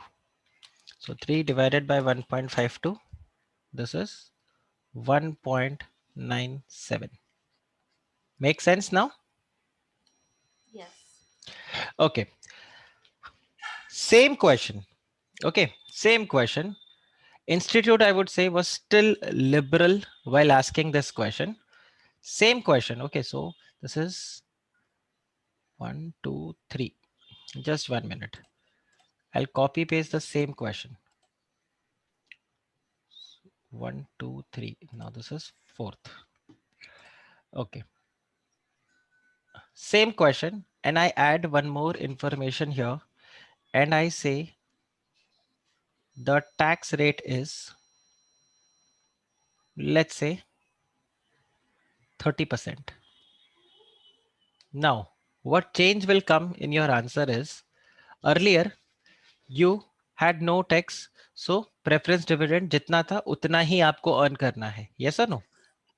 Speaker 1: So 3 divided by 1.52. This is 1.97. Make sense now?
Speaker 2: Yes.
Speaker 1: Okay. Same question. Okay, same question. Institute, I would say, was still liberal while asking this question. Same question. Okay, so this is 1, 2, 3. Just 1 minute. I'll copy paste the same question. 1, 2, 3. Now this is fourth. Okay, same question, and I add one more information here, and I say the tax rate is, let's say, 30%. Now, what change will come in your answer is, earlier you had no tax, so preference dividend जितना था उतना ही आपको earn करना है. Yes or no?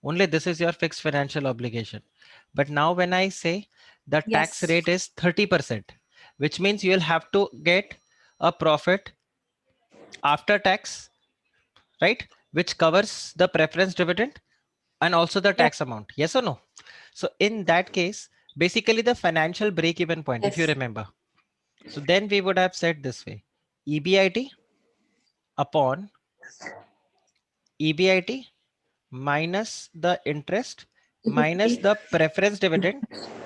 Speaker 1: Only this is your fixed financial obligation. But now when I say the tax
Speaker 2: Yes.
Speaker 1: rate is 30%, which means you will have to get a profit after tax, right? Which covers the preference dividend and also the
Speaker 2: Yes.
Speaker 1: tax amount. Yes or no? So in that case, basically the financial break-even point, if you
Speaker 2: Yes.
Speaker 1: remember. So then we would have said this way: EBIT upon EBIT minus the interest minus
Speaker 2: Equity
Speaker 1: the preference dividend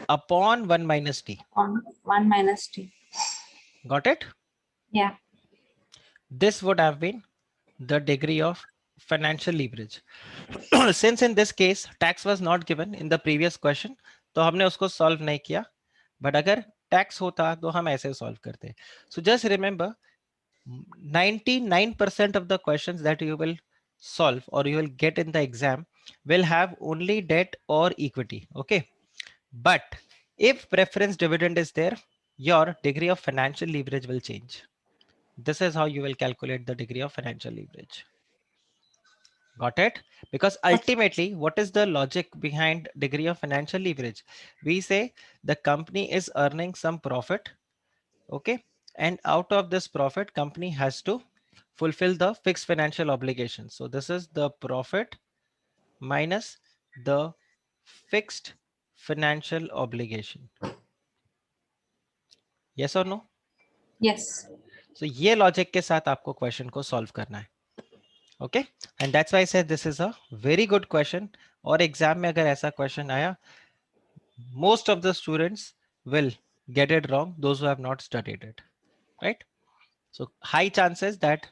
Speaker 1: upon 1 minus T.
Speaker 2: on 1 minus T.
Speaker 1: Got it?
Speaker 2: Yeah.
Speaker 1: This would have been the degree of financial leverage. Since in this case tax was not given in the previous question, तो हमने उसको solve नहीं किया. But अगर tax होता तो हम ऐसे solve करते. So just remember, 99% of the questions that you will solve or you will get in the exam will have only debt or equity. Okay. But if preference dividend is there, your degree of financial leverage will change. This is how you will calculate the degree of financial leverage. Got it? Because
Speaker 2: Okay.
Speaker 1: ultimately, what is the logic behind degree of financial leverage? We say the company is earning some profit. Okay. And out of this profit, company has to fulfill the fixed financial obligation. So this is the profit minus the fixed financial obligation. Yes or no?
Speaker 2: Yes.
Speaker 1: So ये logic के साथ आपको question को solve करना है. Okay, and that's why I said this is a very good question. और exam में अगर ऐसा question आया, most of the students will get it wrong, those who have not studied it, right? So high chances that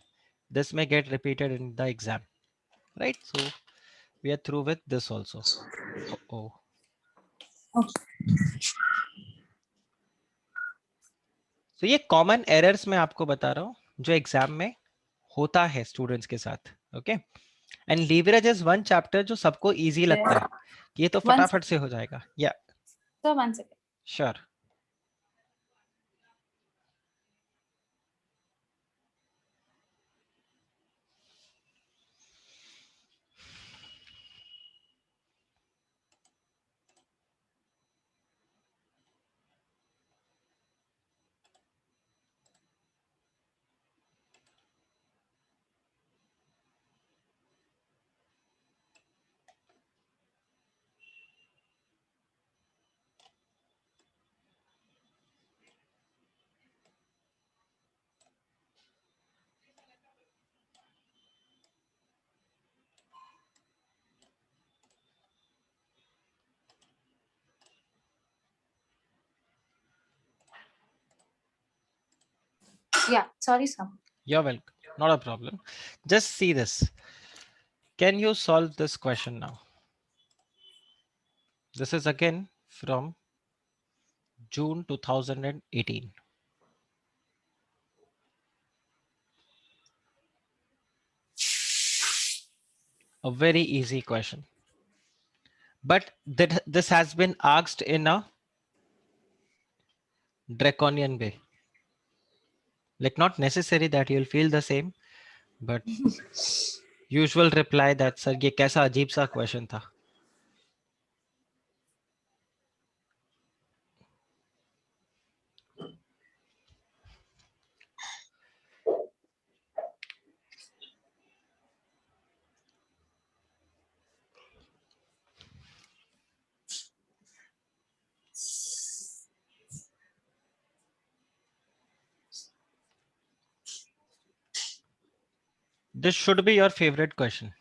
Speaker 1: this may get repeated in the exam, right? So we are through with this also. Oh,
Speaker 2: Okay.
Speaker 1: so ये common errors मैं आपको बता रहा हूँ जो exam में होता है students के साथ. Okay, and leverage is one chapter जो सबको easy लगता है कि ये तो
Speaker 2: One
Speaker 1: फटाफट
Speaker 2: second.
Speaker 1: से हो जाएगा. Yeah,
Speaker 2: So 1 second.
Speaker 1: sure.
Speaker 2: Yeah. Sorry, sir.
Speaker 1: You're welcome. Not a problem. Just see this. Can you solve this question now? This is again from June 2018. A very easy question. But this has been asked in a draconian way. Like not necessary that you'll feel the same, but usual reply that sir ये कैसा अजीब सा question था. This should be your favorite question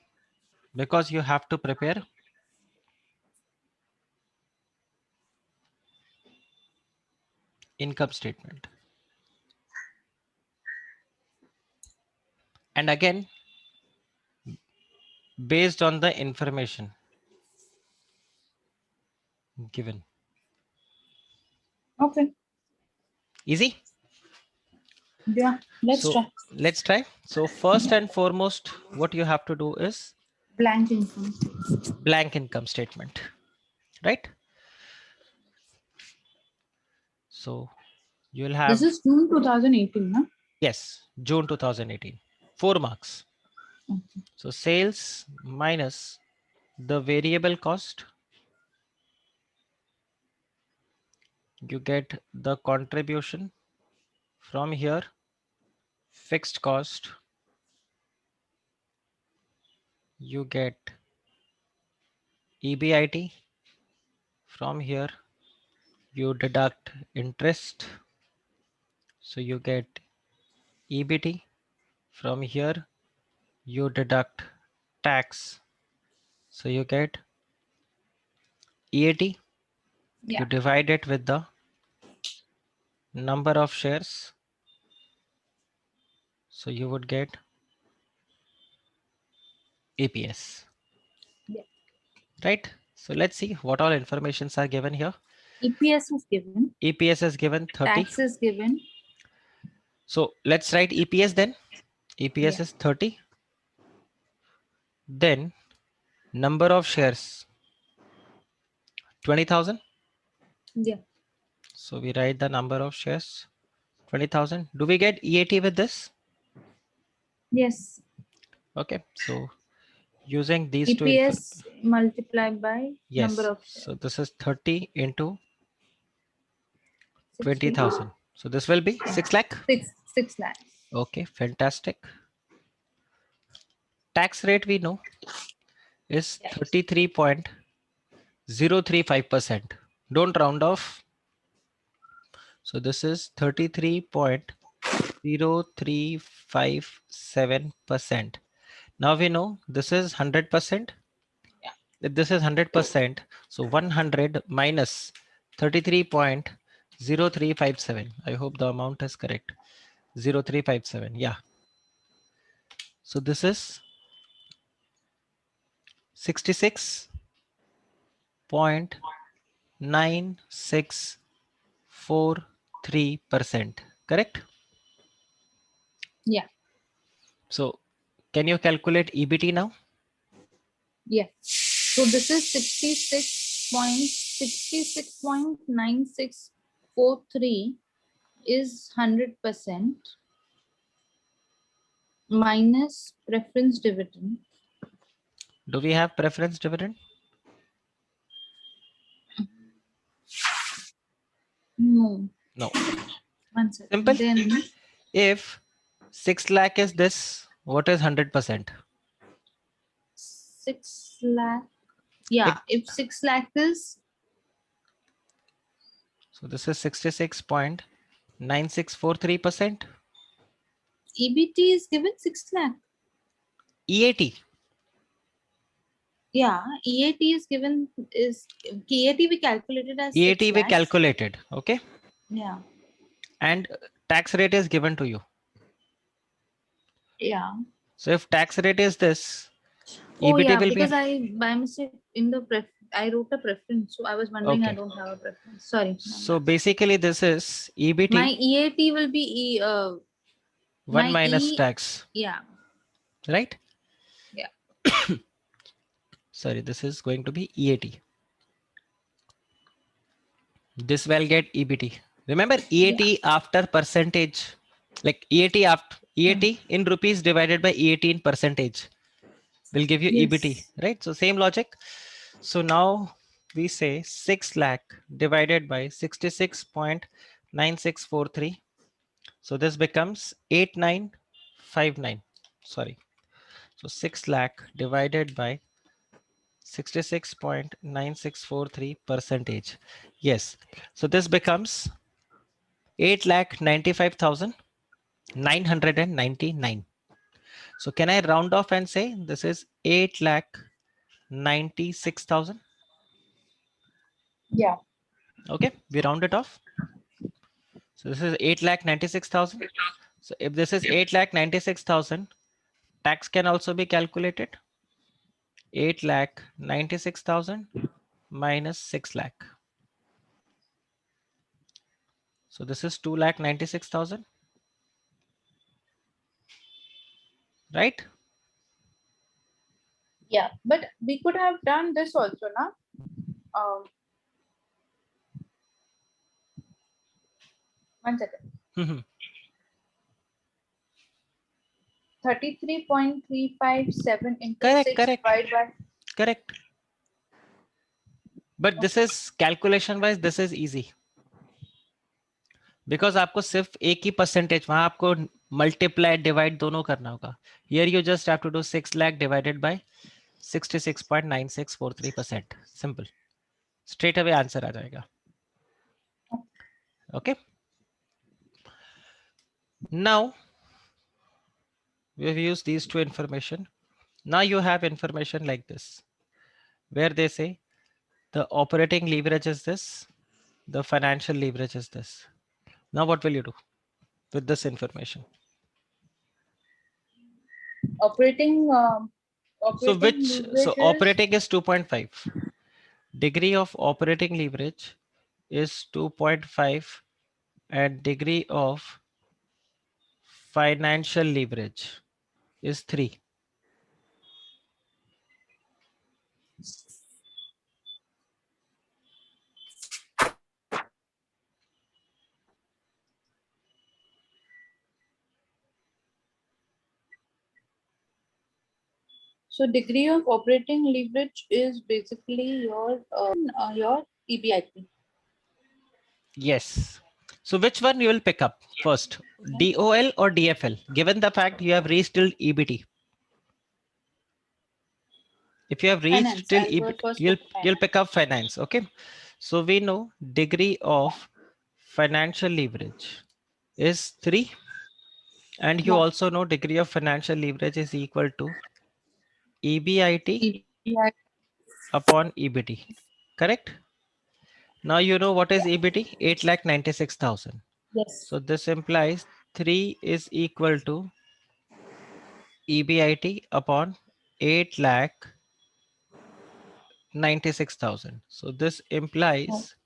Speaker 1: because you have to prepare income statement. And again, based on the information given.
Speaker 2: Okay.
Speaker 1: Easy?
Speaker 2: Yeah. Let's
Speaker 1: So
Speaker 2: try.
Speaker 1: let's try. So first and foremost, what you have to do is
Speaker 2: Blank income.
Speaker 1: blank income statement, right? So you'll
Speaker 2: This
Speaker 1: have,
Speaker 2: is June 2018, na?
Speaker 1: yes, June 2018, 4 marks.
Speaker 2: Okay.
Speaker 1: So sales minus the variable cost, you get the contribution from here, fixed cost, you get EBIT from here, you deduct interest, so you get EBT from here, you deduct tax, so you get EAT, you
Speaker 2: Yeah.
Speaker 1: divide it with the number of shares, so you would get EPS,
Speaker 2: Yeah.
Speaker 1: right? So let's see what all informations are given here.
Speaker 2: EPS is given.
Speaker 1: EPS is given 30.
Speaker 2: Tax is given.
Speaker 1: So let's write EPS then. EPS
Speaker 2: Yeah.
Speaker 1: is 30. Then number of shares 20,000.
Speaker 2: Yeah.
Speaker 1: So we write the number of shares 20,000. Do we get EAT with this?
Speaker 2: Yes.
Speaker 1: Okay. So using these two
Speaker 2: EPS multiplied by number
Speaker 1: yes.
Speaker 2: of
Speaker 1: So
Speaker 2: shares.
Speaker 1: this is 30 into
Speaker 2: 60.
Speaker 1: 20,000. So this will be 6 lakh.
Speaker 2: 6 lakhs.
Speaker 1: Okay. Fantastic. Tax rate we know is
Speaker 2: Yeah.
Speaker 1: 33.035%. Don't round off. So this is 33.0357%. Now we know this is 100%.
Speaker 2: Yeah.
Speaker 1: If this is 100%, so 100 minus 33.0357. I hope the amount is correct. 0357. Yeah. So this is 66.9643%. Correct?
Speaker 2: Yeah.
Speaker 1: So can you calculate EBT now?
Speaker 2: Yeah. So this is 66.9643 is 100% minus preference dividend.
Speaker 1: Do we have preference dividend?
Speaker 2: No.
Speaker 1: No.
Speaker 2: One second.
Speaker 1: Simple.
Speaker 2: Then
Speaker 1: If 6 lakh is this, what is 100%?
Speaker 2: 6 lakh. Yeah. If 6 lakh is
Speaker 1: So this is 66.9643%.
Speaker 2: EBT is given 6 lakh.
Speaker 1: EAT.
Speaker 2: Yeah. EAT is given is EAT we calculated as
Speaker 1: EAT
Speaker 2: 6
Speaker 1: we
Speaker 2: lakhs.
Speaker 1: calculated. Okay.
Speaker 2: Yeah.
Speaker 1: And tax rate is given to you.
Speaker 2: Yeah.
Speaker 1: So if tax rate is this,
Speaker 2: Oh
Speaker 1: EBT
Speaker 2: yeah,
Speaker 1: will be.
Speaker 2: because I by mistake in the I wrote a preference, so I was wondering I
Speaker 1: Okay.
Speaker 2: don't have a preference. Sorry.
Speaker 1: So basically this is EBT
Speaker 2: My EAT will be
Speaker 1: 1
Speaker 2: my
Speaker 1: minus tax,
Speaker 2: yeah.
Speaker 1: right?
Speaker 2: Yeah.
Speaker 1: Sorry, this is going to be EAT. This will get EBT. Remember EAT after percentage, like EAT after EAT in rupees divided by EAT in percentage will give you EBT,
Speaker 2: Yes.
Speaker 1: right? So same logic. So now we say 6 lakh divided by 66.9643. So this becomes 8959. Sorry. So 6 lakh divided by 66.9643 percentage. Yes. So this becomes 8,95,999. So can I round off and say this is 8,96,000?
Speaker 2: Yeah.
Speaker 1: Okay, we round it off. So this is 8,96,000. So if this is 8,96,000, tax can also be calculated. 8,96,000 minus 6 lakh. So this is 2,96,000, right?
Speaker 3: Yeah, but we could have done this also, na? Um, 1 second.
Speaker 1: Mhm.
Speaker 3: 33.357 into
Speaker 1: Correct,
Speaker 3: 6
Speaker 1: correct,
Speaker 3: divided by.
Speaker 1: correct. But this is calculation wise, this is easy. Because आपको सिर्फ एक ही percentage वहां आपको multiply divide दोनों करना होगा. Here you just have to do 6 lakh divided by 66.9643%. Simple, straight away answer आ जाएगा. Okay, now we have used these two information. Now you have information like this, where they say the operating leverage is this, the financial leverage is this. Now what will you do with this information?
Speaker 3: Operating,
Speaker 1: So
Speaker 3: operating
Speaker 1: which, so
Speaker 3: leverage is
Speaker 1: operating is 2.5. Degree of operating leverage is 2.5 and degree of financial leverage is 3.
Speaker 3: so degree of operating leverage is basically your EBIT.
Speaker 1: Yes. So which one you will pick up first, DOL or DFL, given the fact you have reached till EBT? If you have reached
Speaker 3: Finance.
Speaker 1: till
Speaker 3: I'll go
Speaker 1: EBT,
Speaker 3: first
Speaker 1: you'll
Speaker 3: with finance.
Speaker 1: you'll pick up finance. Okay. So we know degree of financial leverage is 3, and you
Speaker 3: No.
Speaker 1: also know degree of financial leverage is equal to EBIT
Speaker 3: EBIT.
Speaker 1: upon EBT. Correct? Now you know what is EBT? 8,96,000.
Speaker 3: Yes.
Speaker 1: So this implies 3 is equal to EBIT upon 8,96,000. So this
Speaker 3: No.
Speaker 1: implies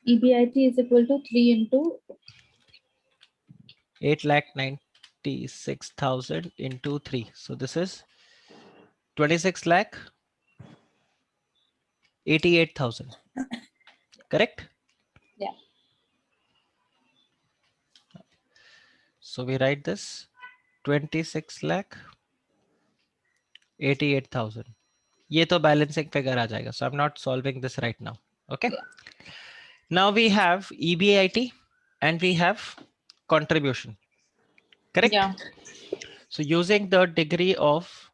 Speaker 3: EBIT is equal to 3 into
Speaker 1: 8,96,000 into 3. So this is 26 lakh 88,000. Correct?
Speaker 3: yeah.
Speaker 1: So we write this 26 lakh 88,000. ये तो balancing figure आ जाएगा. So I'm not solving this right now. Okay.
Speaker 3: Yeah.
Speaker 1: Now we have EBIT and we have contribution. Correct?
Speaker 3: Yeah.
Speaker 1: So using the degree of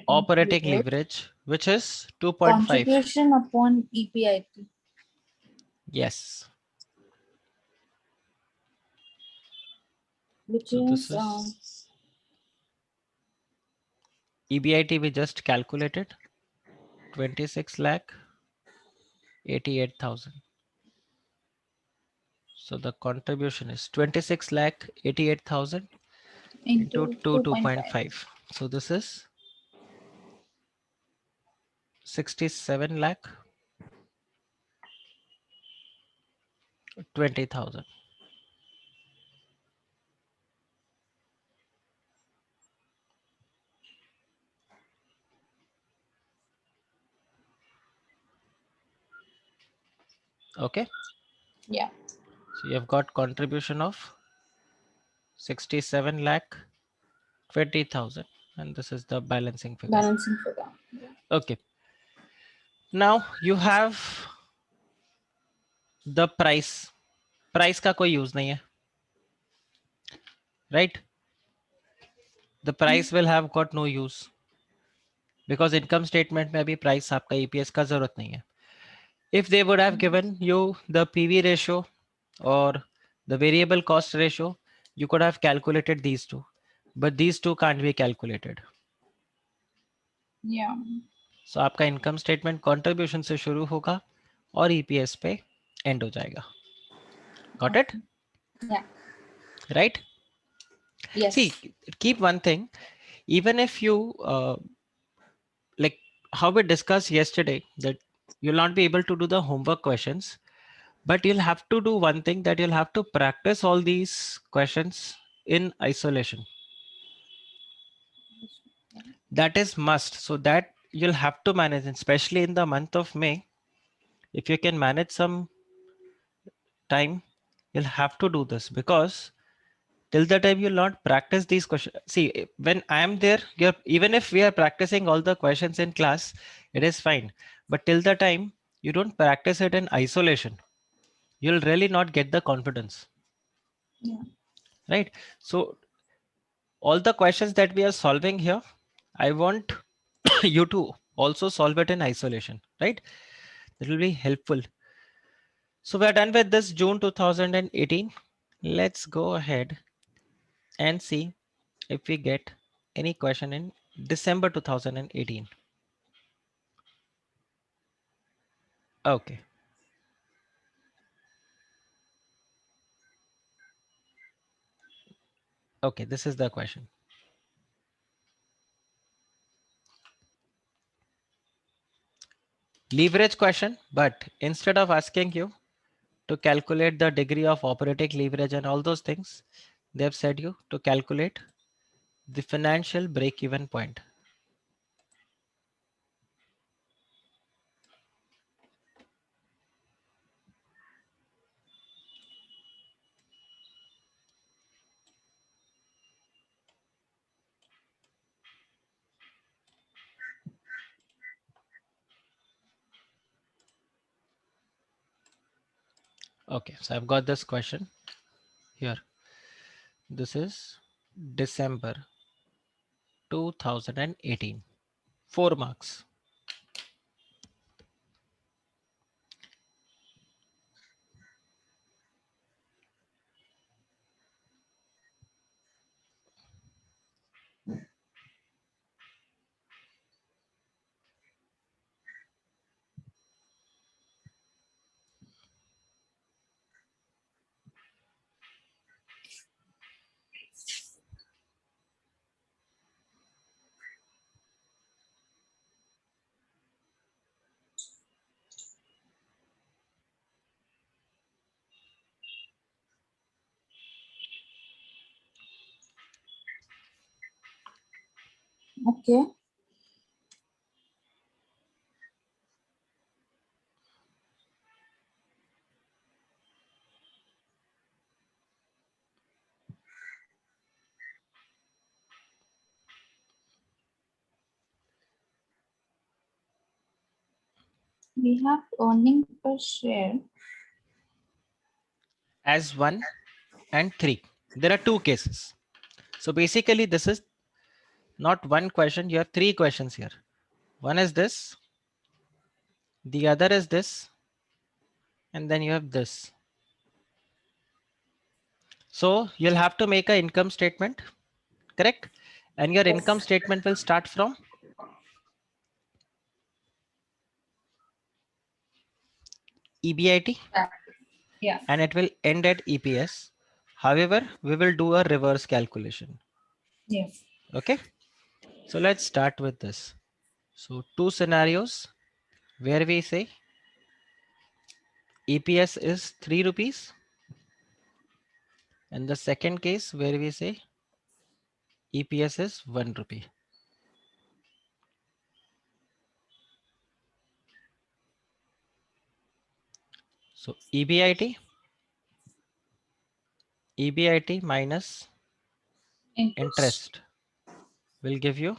Speaker 1: operating leverage, which is 2.5.
Speaker 3: Contribution upon EBIT.
Speaker 1: Yes.
Speaker 3: Which
Speaker 1: So this
Speaker 3: is
Speaker 1: is EBIT we just calculated 26 lakh 88,000. So the contribution is 26 lakh 88,000 into
Speaker 3: into 2.5.
Speaker 1: 2.5. So this is 67 lakh 20,000. Okay.
Speaker 3: Yeah.
Speaker 1: So you have got contribution of 67 lakh 20,000, and this is the balancing figure.
Speaker 3: Balancing figure. Yeah.
Speaker 1: Okay. Now you have the price. Price का कोई use नहीं है. Right? The price will have got no use. Because income statement में अभी price आपका EPS का जरूरत नहीं है. If they would have given you the PV ratio or the variable cost ratio, you could have calculated these two. but these two can't be calculated.
Speaker 3: Yeah.
Speaker 1: So आपका income statement contribution से शुरू होगा और EPS पे and हो जाएगा. Got it?
Speaker 3: Yeah.
Speaker 1: Right?
Speaker 3: Yes.
Speaker 1: See, keep one thing. Even if you like how we discussed yesterday that you'll not be able to do the homework questions, but you'll have to do one thing, that you'll have to practice all these questions in isolation. That is must. So that you'll have to manage, especially in the month of May. If you can manage some time, you'll have to do this, because till the time you'll not practice these questions. See, when I am there, you're, even if we are practicing all the questions in class, it is fine. But till the time you don't practice it in isolation, you'll really not get the confidence.
Speaker 3: Yeah.
Speaker 1: Right? So all the questions that we are solving here, I want you to also solve it in isolation, right? That will be helpful. So we're done with this June 2018. Let's go ahead and see if we get any question in December 2018. Okay. Okay, this is the question. Leverage question, but instead of asking you to calculate the degree of operating leverage and all those things, they have said you to calculate the financial break-even point. Okay, so I've got this question here. This is December 2018. 4 marks.
Speaker 3: Okay. We have earning per share.
Speaker 1: As 1 and 3. There are 2 cases. So basically this is not one question, you have 3 questions here. One is this, the other is this, and then you have this. So you'll have to make an income statement, correct? And your income statement will start from EBIT
Speaker 3: Yeah.
Speaker 1: and it will end at EPS. However, we will do a reverse calculation.
Speaker 3: Yes.
Speaker 1: Okay. So let's start with this. So 2 scenarios where we say EPS is 3 rupees. And the second case where we say EPS is 1 rupee. So EBIT minus interest will give you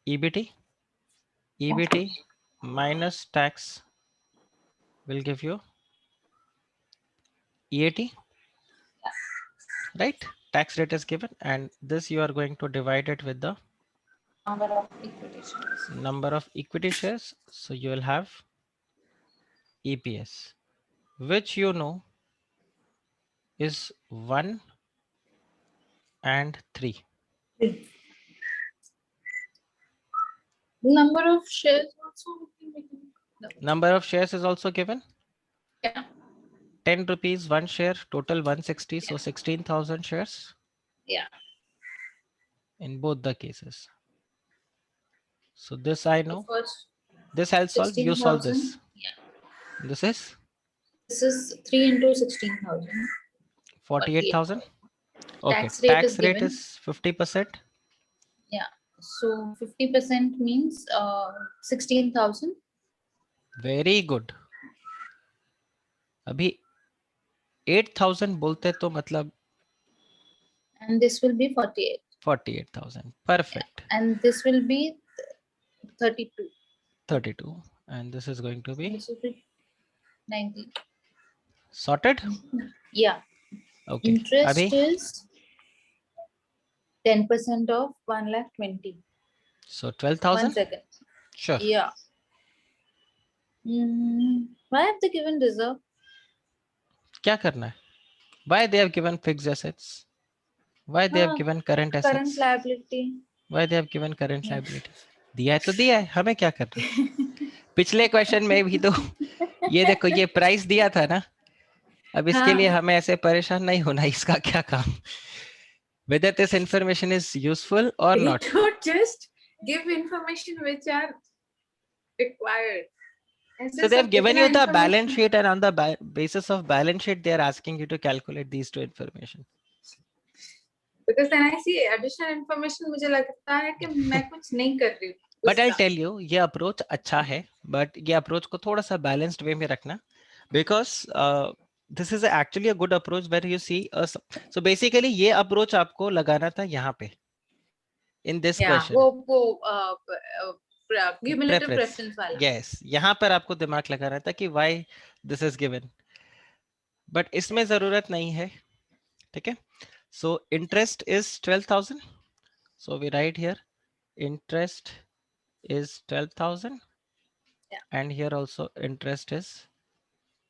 Speaker 1: EBT. EBT minus tax will give you EAT, right? Tax rate is given, and this you are going to divide it with the
Speaker 3: Number of equity shares.
Speaker 1: number of equity shares. So you will have EPS, which you know is 1 and 3.
Speaker 3: Number of shares also.
Speaker 1: Number of shares is also given.
Speaker 3: Yeah.
Speaker 1: 10 rupees, 1 share, total 160. So 16,000 shares
Speaker 3: Yeah.
Speaker 1: in both the cases. So this I
Speaker 3: The
Speaker 1: know.
Speaker 3: first
Speaker 1: This I'll solve. You solve
Speaker 3: 16,000.
Speaker 1: this.
Speaker 3: Yeah.
Speaker 1: This is
Speaker 3: This is 3 into 16,000.
Speaker 1: 48,000. Okay.
Speaker 3: Tax rate
Speaker 1: Tax
Speaker 3: is
Speaker 1: rate
Speaker 3: given.
Speaker 1: is 50%.
Speaker 3: Yeah. So 50% means 16,000.
Speaker 1: Very good. अभी 8,000 बोलते तो मतलब
Speaker 3: And this will be 48.
Speaker 1: 48,000. Perfect.
Speaker 3: And this will be 32.
Speaker 1: 32. And this is going to
Speaker 3: And
Speaker 1: be
Speaker 3: this will be 90.
Speaker 1: sorted.
Speaker 3: Yeah.
Speaker 1: Okay.
Speaker 3: Interest
Speaker 1: Abhi,
Speaker 3: is 10% of 1,20,000.
Speaker 1: so
Speaker 3: 1
Speaker 1: 12,000.
Speaker 3: second.
Speaker 1: Sure.
Speaker 3: Yeah. Why have they given reserve?
Speaker 1: क्या करना है? Why they have given fixed assets? Why they have given current
Speaker 3: Current
Speaker 1: assets?
Speaker 3: liability.
Speaker 1: Why they have given current liability? दिया है तो दिया है, हमें क्या करना? पिछले क्वेश्चन में भी तो ये देखो ये प्राइस दिया था ना, अब इसके लिए हमें ऐसे परेशान नहीं होना, इसका क्या काम? Whether this information is useful or
Speaker 4: They
Speaker 1: not.
Speaker 4: don't just give information which are required.
Speaker 1: So they have given you the balance sheet, and on the basis of balance sheet, they are asking you to calculate these two information.
Speaker 4: Because then I see additional information, मुझे लगता है कि मैं कुछ नहीं कर रही हूँ.
Speaker 1: But I'll
Speaker 4: उसका.
Speaker 1: tell you, ये approach अच्छा है, but ये approach को थोड़ा सा balanced way में रखना, because this is actually a good approach where you see so basically ये approach आपको लगाना था यहाँ पे in this
Speaker 4: Yeah,
Speaker 1: question.
Speaker 4: वो cumulative
Speaker 1: Preference.
Speaker 4: preference वाला.
Speaker 1: Yes, यहाँ पर आपको दिमाग लगाना था कि why this is given, but इसमें जरूरत नहीं है, ठीक है? So interest is 12,000. So we write here interest is 12,000.
Speaker 4: Yeah.
Speaker 1: And here also interest is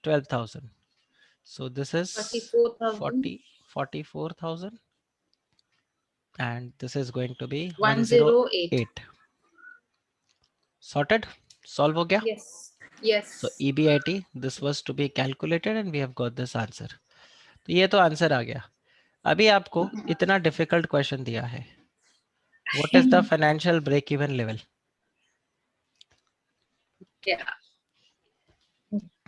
Speaker 1: 12,000. So this is
Speaker 3: 44,000.
Speaker 1: 44,000. And this is going to be
Speaker 3: 108.
Speaker 1: 108. Sorted? Solve हो गया?
Speaker 3: Yes. Yes.
Speaker 1: So EBIT, this was to be calculated and we have got this answer. तो ये तो answer आ गया. अभी आपको इतना difficult question दिया है. What is the financial break-even level?
Speaker 3: Yeah.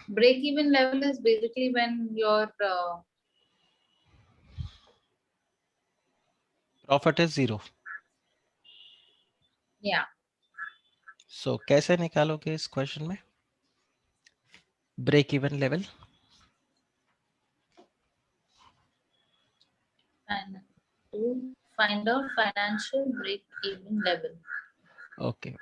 Speaker 3: Break-even level is basically when your
Speaker 1: Profit is 0.
Speaker 3: yeah.
Speaker 1: So कैसे निकालोगे इस question में? Break-even level.
Speaker 3: And to find out financial break-even level.
Speaker 1: Okay.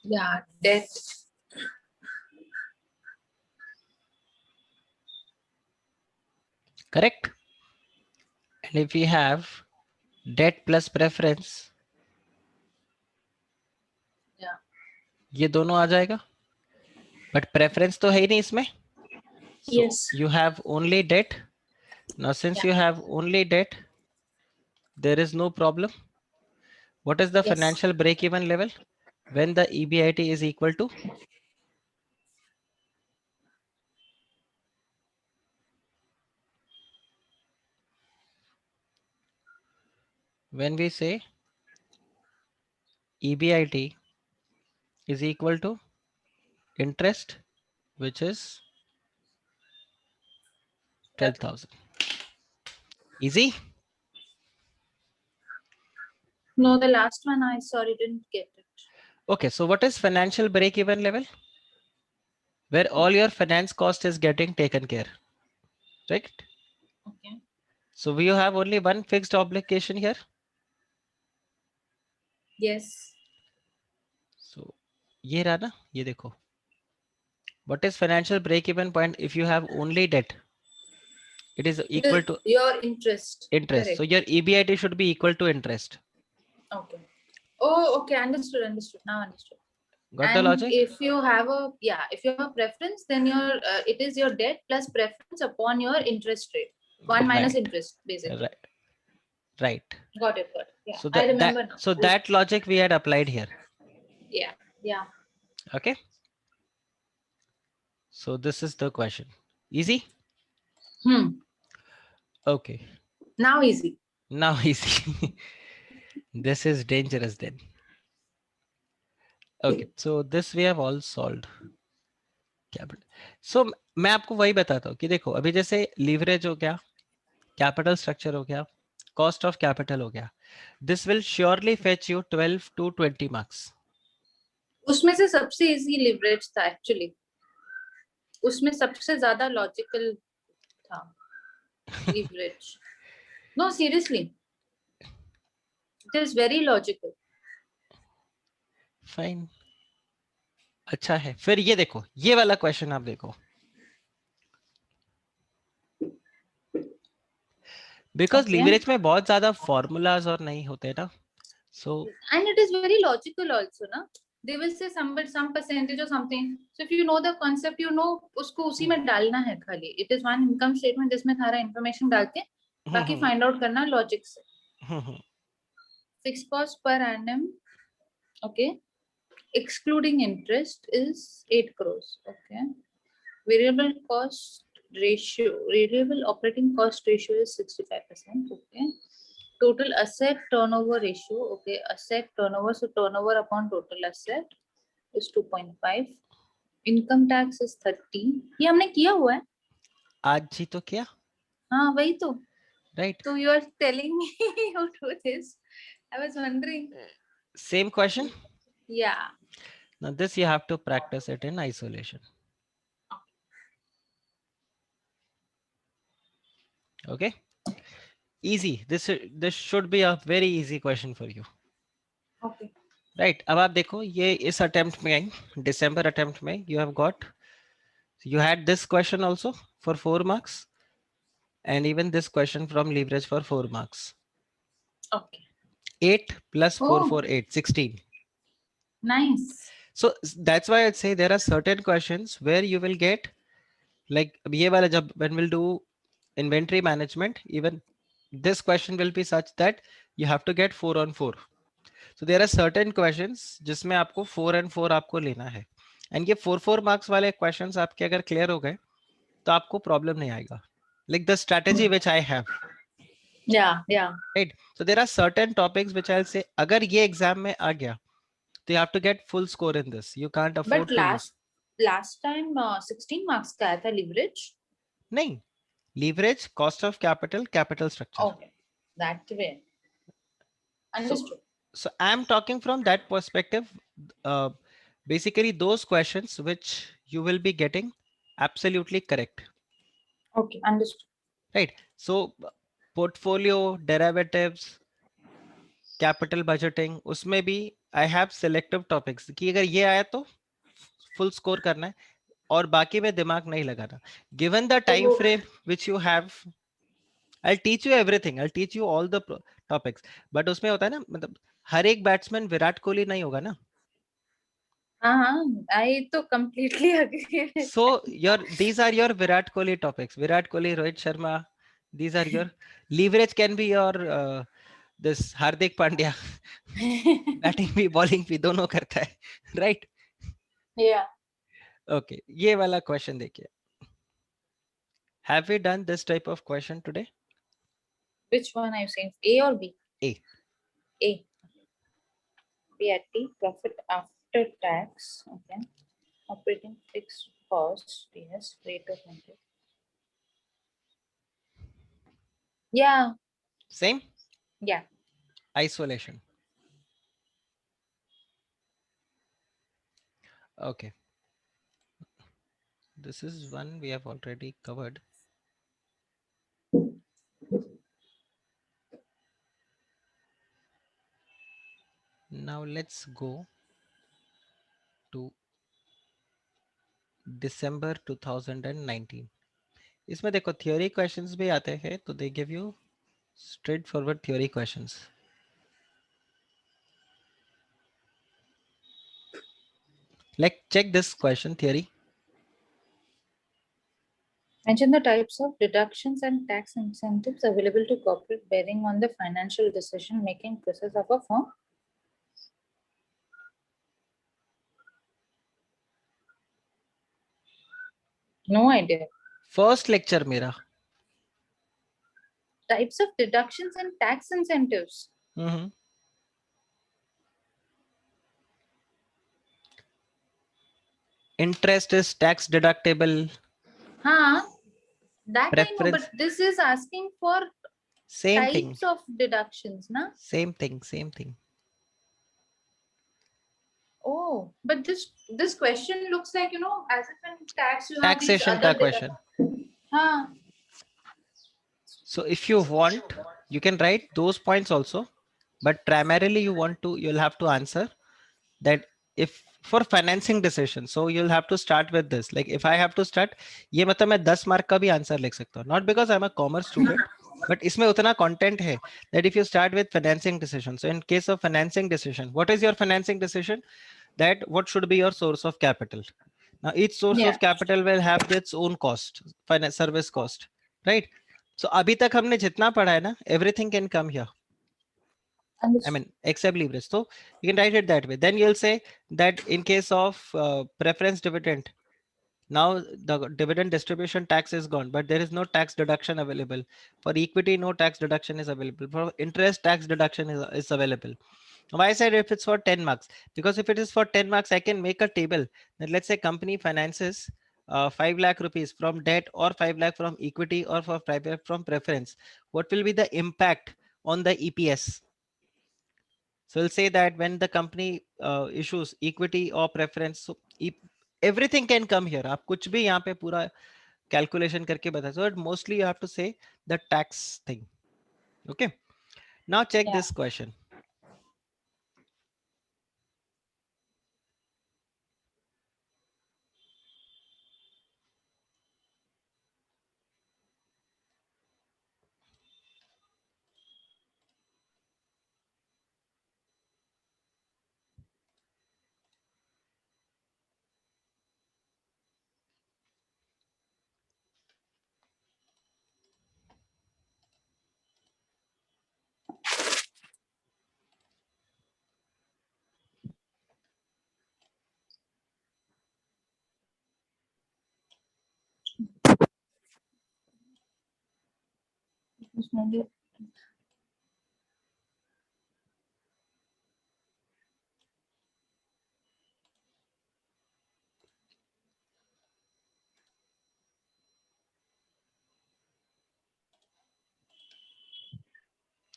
Speaker 3: Yeah, debt.
Speaker 1: Correct. And if we have debt plus preference,
Speaker 3: Yeah.
Speaker 1: ये दोनों आ जाएगा. But preference तो है ही नहीं इसमें. So
Speaker 3: Yes.
Speaker 1: you have only debt. Now since you have only debt, there is no problem. What is the
Speaker 3: Yes.
Speaker 1: financial break-even level? When the EBIT is equal to? When we say EBIT is equal to interest, which is 12,000. Easy?
Speaker 3: No, the last one I sorry didn't get it.
Speaker 1: Okay, so what is financial break-even level? where all your finance cost is getting taken care, right?
Speaker 2: Okay.
Speaker 1: So we have only one fixed obligation here.
Speaker 2: Yes.
Speaker 1: So ये रहा ना, ये देखो. What is financial break-even point if you have only debt? It is equal to
Speaker 2: Your interest.
Speaker 1: interest.
Speaker 2: Correct.
Speaker 1: So your EBIT should be equal to interest.
Speaker 2: Okay. Oh, okay. Understood. Understood. Now understood.
Speaker 1: Got the
Speaker 2: And
Speaker 1: logic?
Speaker 2: if you have a if you have a preference, then your it is your debt plus preference upon your interest rate. One minus
Speaker 1: Right.
Speaker 2: interest, basically.
Speaker 1: Right. Right.
Speaker 2: Got it. Got it. Yeah,
Speaker 1: So
Speaker 2: I remember now.
Speaker 1: that logic we had applied here.
Speaker 2: Yeah. Yeah.
Speaker 1: Okay. So this is the question. Easy? Okay.
Speaker 2: Now easy.
Speaker 1: Now easy. This is dangerous then. Okay. So this we have all solved. Capital. So मैं आपको वही बताता हूँ कि देखो अभी जैसे leverage हो गया, कैपिटल स्ट्रक्चर हो गया, कॉस्ट ऑफ कैपिटल हो गया. This will surely fetch you 12 to 20 marks.
Speaker 2: उसमें से सबसे इजी लिवरेज था एक्चुअली. उसमें सबसे ज्यादा लॉजिकल था leverage. No, seriously. It is very logical.
Speaker 1: Fine. अच्छा है. फिर ये देखो, ये वाला क्वेश्चन आप देखो. बिकॉज लीवरेज में बहुत ज्यादा फॉर्मूलाज और नहीं होते ना. सो
Speaker 2: And it is very logical also, na? They will say some percentage or something. So if you know the concept, you know उसको उसी में डालना है खाली. It is one income statement जिसमें सारा information डाल के बाकी find out करना logic से. Fixed cost per annum, okay, excluding interest is 8 crores. Okay, variable operating cost ratio is 65%. Okay, total asset turnover ratio, okay, asset turnover, so turnover upon total asset is 2.5. income tax is 30. ये हमने किया हुआ है.
Speaker 1: आज ही तो क्या.
Speaker 2: हाँ वही तो.
Speaker 1: Right.
Speaker 2: So you are telling me you do this. I was wondering.
Speaker 1: Same question.
Speaker 2: Yeah.
Speaker 1: Now this you have to practice it in isolation. Okay. Easy. This should be a very easy question for you.
Speaker 2: Okay.
Speaker 1: Right. अब आप देखो ये इस attempt में आई, December attempt में you have got, you had this question also for 4 marks and even this question from leverage for 4 marks.
Speaker 2: Okay.
Speaker 1: 8 plus 4
Speaker 2: Oh.
Speaker 1: for 8, 16.
Speaker 2: Nice.
Speaker 1: So that's why I'd say there are certain questions where you will get like ये वाला जब when we'll do inventory management, even this question will be such that you have to get 4 on 4. So there are certain questions जिसमें आपको 4 and 4 आपको लेना है. And ये 4 marks वाले questions आपके अगर clear हो गए तो आपको problem नहीं आएगा. Like the strategy which I have.
Speaker 2: Yeah. Yeah.
Speaker 1: Right. So there are certain topics which I'll say अगर ये exam में आ गया तो you have to get full score in this. You can't afford
Speaker 2: But
Speaker 1: to lose.
Speaker 2: last time 16 marks का आया था leverage.
Speaker 1: नहीं. Leverage, cost of capital, capital structure.
Speaker 2: Okay. That way. Understood.
Speaker 1: So I'm talking from that perspective. Basically those questions which you will be getting absolutely correct.
Speaker 2: Okay. Understood.
Speaker 1: Right. So portfolio, derivatives, capital budgeting, उसमें भी I have selective topics कि अगर ये आया तो full score करना है और बाकी में दिमाग नहीं लगाना. Given the time frame which you have, I'll teach you everything. I'll teach you all the topics. But उसमें होता है ना, मतलब हर एक बैट्समैन विराट कोहली नहीं होगा ना.
Speaker 2: I तो completely agree.
Speaker 1: So these are your Virat Kohli topics. Virat Kohli, Rohit Sharma. These are your leverage. Can be your this Hardik Pandya. Batting भी bowling भी दोनों करता है, right?
Speaker 2: Yeah.
Speaker 1: Okay, ये वाला question देखिए. Have we done this type of question today?
Speaker 2: Which one are you saying? A or B?
Speaker 1: A.
Speaker 2: A. PAT, profit after tax. Okay. Operating fixed cost. Yes. Rate of interest. Yeah.
Speaker 1: Same.
Speaker 2: Yeah.
Speaker 1: Isolation. Okay. this is one we have already covered. Now let's go to December 2019. इसमें देखो theory questions भी आते हैं, तो they give you straightforward theory questions. Like check this question theory.
Speaker 3: Mention the types of deductions and tax incentives available to corporate bearing on the financial decision-making process of a firm. No idea.
Speaker 1: First lecture मेरा.
Speaker 3: Types of deductions and tax incentives.
Speaker 1: Interest is tax deductible.
Speaker 3: Huh? That I know,
Speaker 1: Preference.
Speaker 3: but this is asking for
Speaker 1: Same thing.
Speaker 3: types of deductions, na?
Speaker 1: Same thing. Same thing.
Speaker 3: Oh, but this question looks like, you know, as if in tax you
Speaker 1: Taxation
Speaker 3: have
Speaker 1: का
Speaker 3: these other
Speaker 1: question.
Speaker 3: Huh.
Speaker 1: So if you want, you can write those points also, but primarily you'll have to answer that if for financing decision. So you'll have to start with this. Like if I have to start, ये मतलब मैं 10 mark का भी answer लिख सकता हूँ. Not because I'm a commerce student, but इसमें उतना content है that if you start with financing decision. So in case of financing decision, what is your financing decision? That what should be your source of capital? Now each source
Speaker 3: Yeah.
Speaker 1: of capital will have its own cost, finance service cost, right? So अभी तक हमने जितना पढ़ा है ना, everything can come here. I mean, except leverage. So you can write it that way. Then you'll say that in case of preference dividend, now the dividend distribution tax is gone, but there is no tax deduction available. For equity, no tax deduction is available. For interest, tax deduction is available. Why I said if it's for 10 marks? Because if it is for 10 marks, I can make a table that let's say company finances 5 lakh rupees from debt or 5 lakh from equity or for from preference. What will be the impact on the EPS? So we'll say that when the company issues equity or preference, so everything can come here. आप कुछ भी यहाँ पे पूरा calculation करके बता. So mostly you have to say the tax thing. Okay. Now check this question.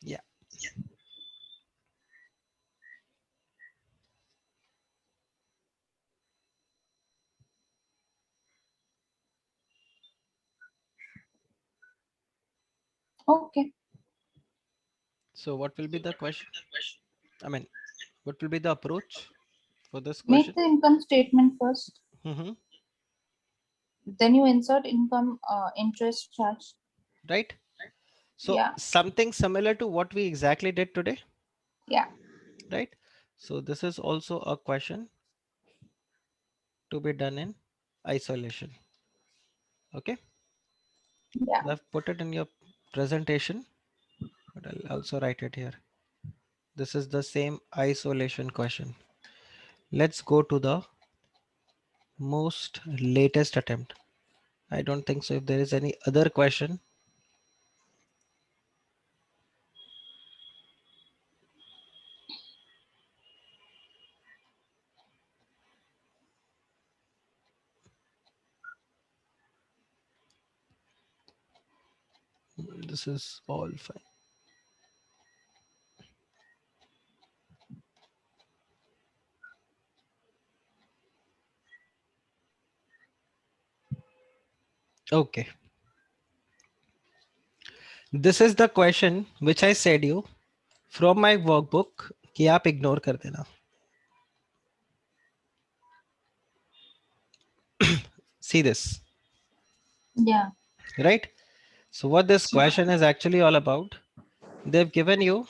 Speaker 1: Yeah.
Speaker 3: Okay.
Speaker 1: So what will be the question? I mean, what will be the approach for this
Speaker 3: Make
Speaker 1: question?
Speaker 3: the income statement first.
Speaker 1: Mhm.
Speaker 3: Then you insert income interest charge.
Speaker 1: Right? So
Speaker 3: Yeah.
Speaker 1: something similar to what we exactly did today,
Speaker 3: Yeah.
Speaker 1: right? So this is also a question to be done in isolation. Okay.
Speaker 3: Yeah.
Speaker 1: I've put it in your presentation, but I'll also write it here. This is the same isolation question. Let's go to the most latest attempt. I don't think so. If there is any other question, this is all fine. Okay. This is the question which I said you from my workbook कि आप ignore कर देना. See this,
Speaker 3: Yeah.
Speaker 1: right? So what this question is actually all about, they've given you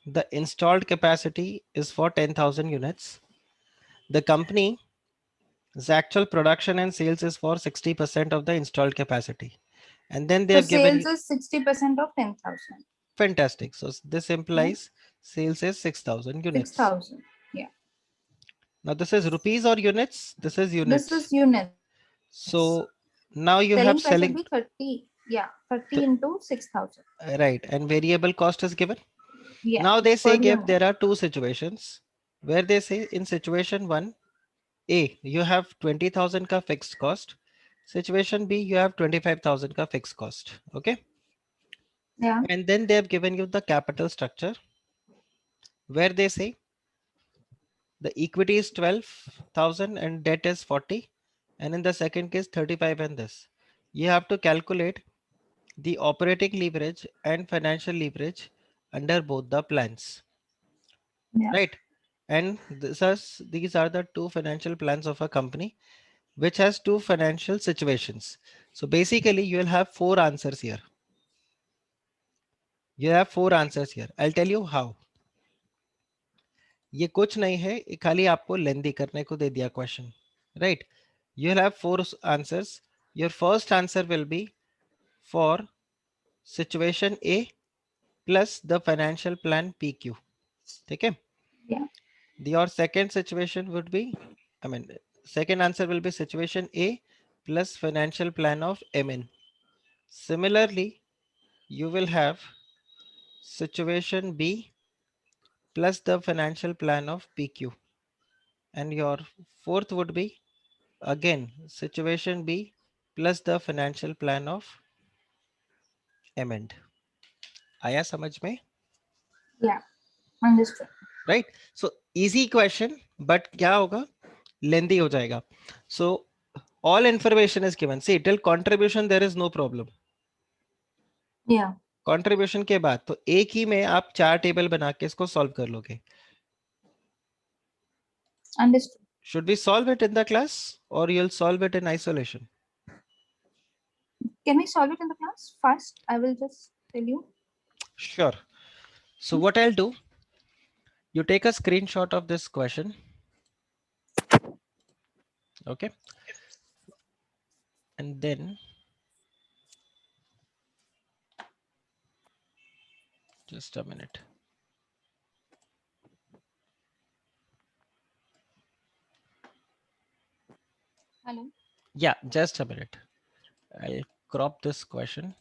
Speaker 1: the installed capacity is for 10,000 units. The company's actual production and sales is for 60% of the installed capacity. And then they
Speaker 3: So
Speaker 1: have given
Speaker 3: sales is 60% of 10,000.
Speaker 1: fantastic. So this implies sales is 6,000 units.
Speaker 3: 6,000. Yeah.
Speaker 1: Now this is rupees or units? This is
Speaker 3: This
Speaker 1: units.
Speaker 3: is units.
Speaker 1: So now you
Speaker 3: Selling
Speaker 1: have
Speaker 3: price will
Speaker 1: selling,
Speaker 3: be 30. Yeah. 30 into 6,000.
Speaker 1: right, and variable cost is given.
Speaker 3: Yeah.
Speaker 1: Now they say
Speaker 3: Per
Speaker 1: give
Speaker 3: unit.
Speaker 1: there are two situations where they say in situation one, A, you have 20,000 ka fixed cost. Situation B, you have 25,000 ka fixed cost. Okay.
Speaker 3: Yeah.
Speaker 1: And then they have given you the capital structure where they say the equity is 12,000 and debt is 40. And in the second case, 35 and this. You have to calculate the operating leverage and financial leverage under both the plans.
Speaker 3: Yeah.
Speaker 1: Right. And these are the two financial plans of a company which has two financial situations. So basically you will have four answers here. You have four answers here. I'll tell you how. ये कुछ नहीं है, ये खाली आपको लेंदी करने को दे दिया question. Right. You'll have four answers. Your first answer will be for situation A plus the financial plan PQ. ठीक है?
Speaker 3: Yeah.
Speaker 1: Your second situation would be, I mean, second answer will be situation A plus financial plan of MN. Similarly, you will have situation B plus the financial plan of PQ. And your fourth would be again situation B plus the financial plan of MN. आया समझ में?
Speaker 3: Yeah. Understood.
Speaker 1: Right? So easy question, but क्या होगा? Lengthy हो जाएगा. So all information is given. See, till contribution there is no problem.
Speaker 3: Yeah.
Speaker 1: Contribution के बाद तो एक ही में आप चार टेबल बना के इसको सॉल्व कर लोगे.
Speaker 3: Understood.
Speaker 1: Should we solve it in the class or you'll solve it in isolation?
Speaker 3: Can we solve it in the class? First, I will just tell you.
Speaker 1: Sure. So what I'll do, you take a screenshot of this question. Okay. And then just a minute.
Speaker 3: Hello.
Speaker 1: Yeah, just a minute. I'll crop this question.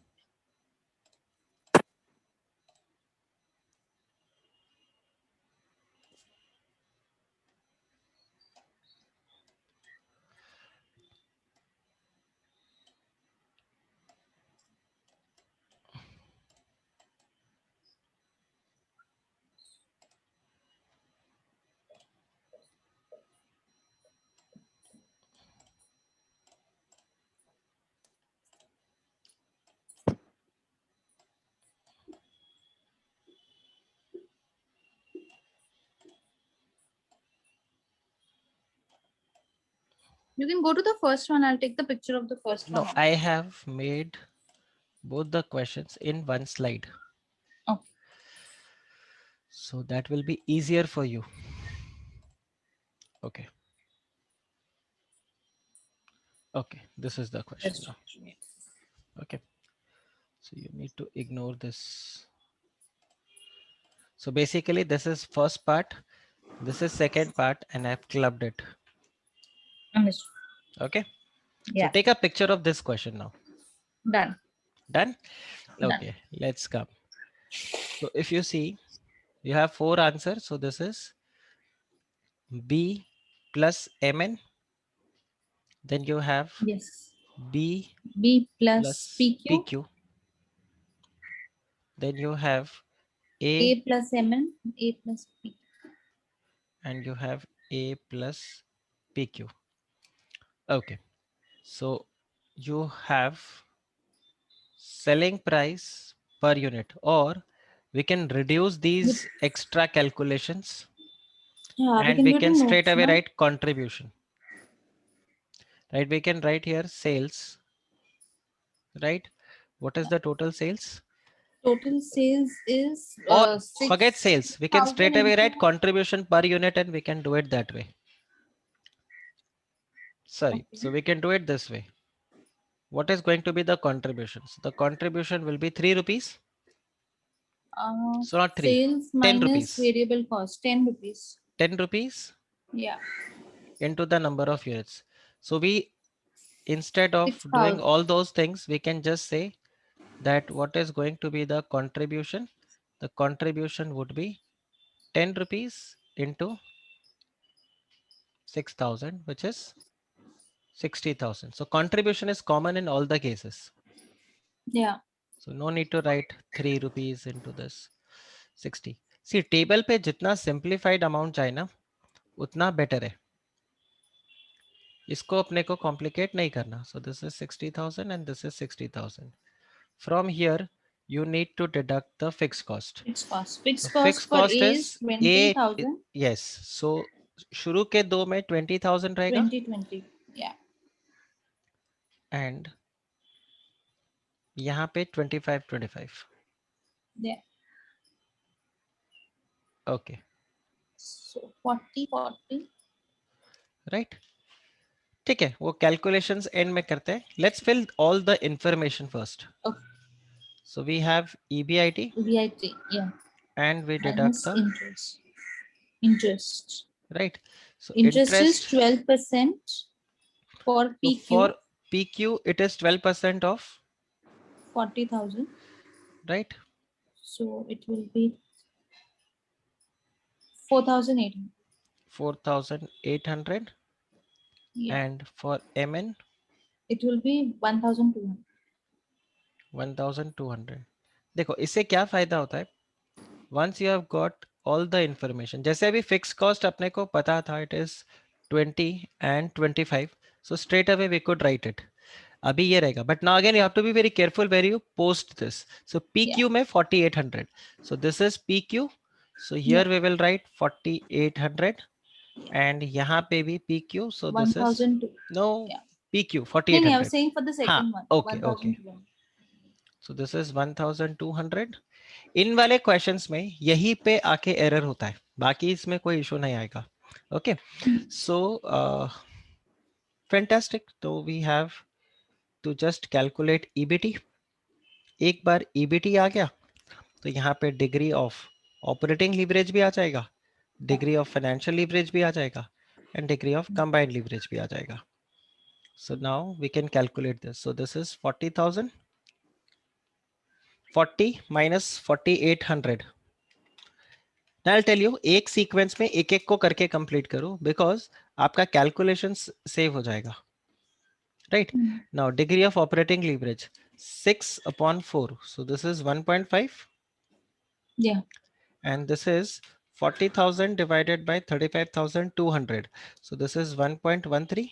Speaker 3: You can go to the first one. I'll take the picture of the first
Speaker 1: No,
Speaker 3: one.
Speaker 1: I have made both the questions in one slide.
Speaker 3: Okay.
Speaker 1: So that will be easier for you. Okay. Okay, this is the question now. Okay. So you need to ignore this. So basically this is first part, this is second part, and I've clubbed it.
Speaker 3: Understood.
Speaker 1: Okay.
Speaker 3: Yeah.
Speaker 1: So take a picture of this question now.
Speaker 3: Done.
Speaker 1: Done?
Speaker 3: Done.
Speaker 1: Okay, let's come. So if you see, you have four answers. So this is B plus MN. Then you have
Speaker 3: Yes.
Speaker 1: B
Speaker 3: B plus
Speaker 1: plus
Speaker 3: PQ.
Speaker 1: PQ. Then you have
Speaker 3: A
Speaker 1: A
Speaker 3: plus MN. A plus P.
Speaker 1: and you have A plus PQ. Okay. So you have selling price per unit, or we can reduce these extra calculations
Speaker 3: Yeah, we
Speaker 1: and
Speaker 3: can
Speaker 1: we
Speaker 3: do it
Speaker 1: can
Speaker 3: in
Speaker 1: straight
Speaker 3: notes,
Speaker 1: away
Speaker 3: no?
Speaker 1: write contribution. Right, we can write here sales, right? What is the total sales?
Speaker 3: Total sales is
Speaker 1: Or forget sales, we can
Speaker 3: 6,000
Speaker 1: straight away
Speaker 3: into
Speaker 1: write contribution per unit and we can do it that way. Sorry,
Speaker 3: okay.
Speaker 1: so we can do it this way. What is going to be the contribution? So the contribution will be 3 rupees. So not 3,
Speaker 3: Sales
Speaker 1: 10
Speaker 3: minus
Speaker 1: rupees.
Speaker 3: variable cost, 10 rupees.
Speaker 1: 10 rupees
Speaker 3: Yeah,
Speaker 1: into the number of units. So we, instead of doing
Speaker 3: 6,000.
Speaker 1: all those things, we can just say that what is going to be the contribution? The contribution would be 10 rupees into 6,000, which is 60,000. So contribution is common in all the cases.
Speaker 3: Yeah,
Speaker 1: So no need to write 3 rupees into this 60. See, table पे जितना simplified amount जाए ना, उतना better है. इसको अपने को complicate नहीं करना. So this is 60,000 and this is 60,000. From here, you need to deduct the fixed cost.
Speaker 3: fixed cost.
Speaker 1: So
Speaker 3: Fixed cost
Speaker 1: fixed
Speaker 3: for
Speaker 1: cost
Speaker 3: A
Speaker 1: is
Speaker 3: is
Speaker 1: A.
Speaker 3: 20,000,
Speaker 1: Yes. So शुरू के दो में 20,000 रहेगा
Speaker 3: 2020. Yeah,
Speaker 1: and यहाँ पे 25.
Speaker 3: yeah.
Speaker 1: Okay,
Speaker 3: So 40.
Speaker 1: right? ठीक है, वो calculations end में करते हैं. Let's fill all the information first.
Speaker 3: Okay.
Speaker 1: So we have EBIT
Speaker 3: VIT, yeah.
Speaker 1: and we deduct
Speaker 3: Minus
Speaker 1: the
Speaker 3: interest. Interest.
Speaker 1: right. So
Speaker 3: Interest is
Speaker 1: interest
Speaker 3: 12% for
Speaker 1: so
Speaker 3: PQ,
Speaker 1: for PQ it is 12% of
Speaker 3: 40,000.
Speaker 1: right.
Speaker 3: So it will be 4,800.
Speaker 1: 4,800
Speaker 3: Yeah,
Speaker 1: and for MN
Speaker 3: it will be 1,200.
Speaker 1: 1,200. देखो इससे क्या फायदा होता है? Once you have got all the information, जैसे अभी fixed cost अपने को पता था it is 20 and 25, so straight away we could write it. अभी ये रहेगा, but now again you have to be very careful where you post this. So PQ
Speaker 3: Yeah.
Speaker 1: में 4,800. So this is PQ. So here we will write 4,800 and यहाँ पे भी PQ. So this is
Speaker 3: 1,002.
Speaker 1: no
Speaker 3: Yeah.
Speaker 1: PQ
Speaker 3: No, I was
Speaker 1: 4,800.
Speaker 3: saying for the
Speaker 1: हाँ,
Speaker 3: second one.
Speaker 1: okay, okay.
Speaker 3: 1,200.
Speaker 1: So this is 1,200. इन वाले questions में यही पे आके error होता है, बाकी इसमें कोई इशू नहीं आएगा. Okay, so fantastic. तो we have to just calculate EBT. एक बार ईबीटी आ गया तो यहाँ पे डिग्री ऑफ ऑपरेटिंग लीवरेज भी आ जाएगा, डिग्री ऑफ फाइनेंशियल लीवरेज भी आ जाएगा and degree of combined leverage भी आ जाएगा. So now we can calculate this. So this is 40,000. 40 minus 4,800. Now I'll tell you एक सीक्वेंस में एक एक को करके कंप्लीट करो बिकॉज आपका कैलकुलेशन सेव हो जाएगा. Right now degree of operating leverage 6/4, so this is 1.5.
Speaker 3: Yeah.
Speaker 1: And this is 40,000 divided by 35,200, so this is 1.13.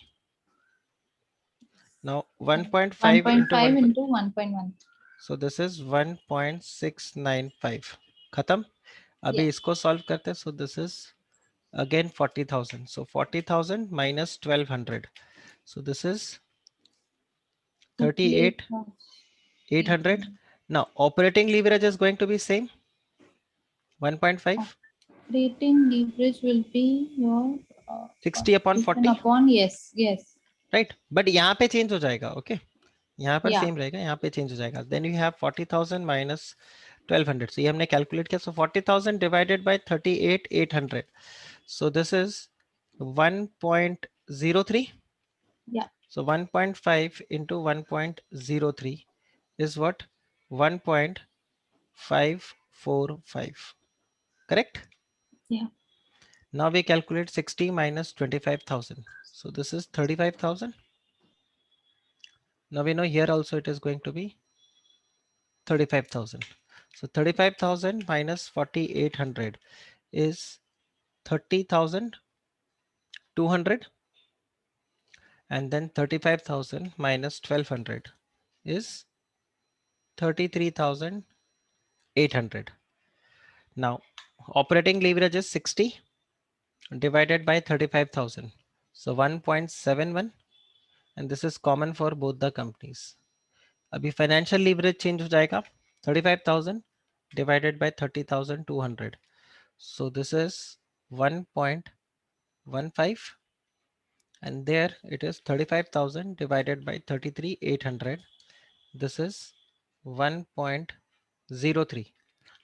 Speaker 1: Now 1.5 into 1.
Speaker 3: 1.5 into 1.1.
Speaker 1: So this is 1.695. खत्म. अभी
Speaker 3: Yeah.
Speaker 1: इसको सॉल्व करते हैं. So this is again 40,000. So 40,000 minus 1,200. So this is 38,800. Now operating leverage is going to be same 1.5.
Speaker 3: Operating leverage will be your
Speaker 1: 60/40.
Speaker 3: yes, yes.
Speaker 1: Right, but यहाँ पे change हो जाएगा. Okay, यहाँ पर
Speaker 3: Yeah.
Speaker 1: सेम रहेगा, यहाँ पे चेंज हो जाएगा. Then you have 40,000 minus 1,200. So ये हमने कैलकुलेट किया. So 40,000 divided by 38,800. So this is 1.03.
Speaker 3: Yeah.
Speaker 1: So 1.5 into 1.03 is what? 1.545. Correct?
Speaker 3: Yeah.
Speaker 1: Now we calculate 60 minus 25,000. So this is 35,000. Now we know here also it is going to be 35,000. So 35,000 minus 4,800 is 30,200. and then 35,000 minus 1200 is 33,800. Now operating leverage is 60 divided by 35,000. So 1.71, and this is common for both the companies. अभी financial leverage change हो जाएगा 35,000 divided by 30,200. So this is 1.15, and there it is 35,000 divided by 33,800. This is 1.03.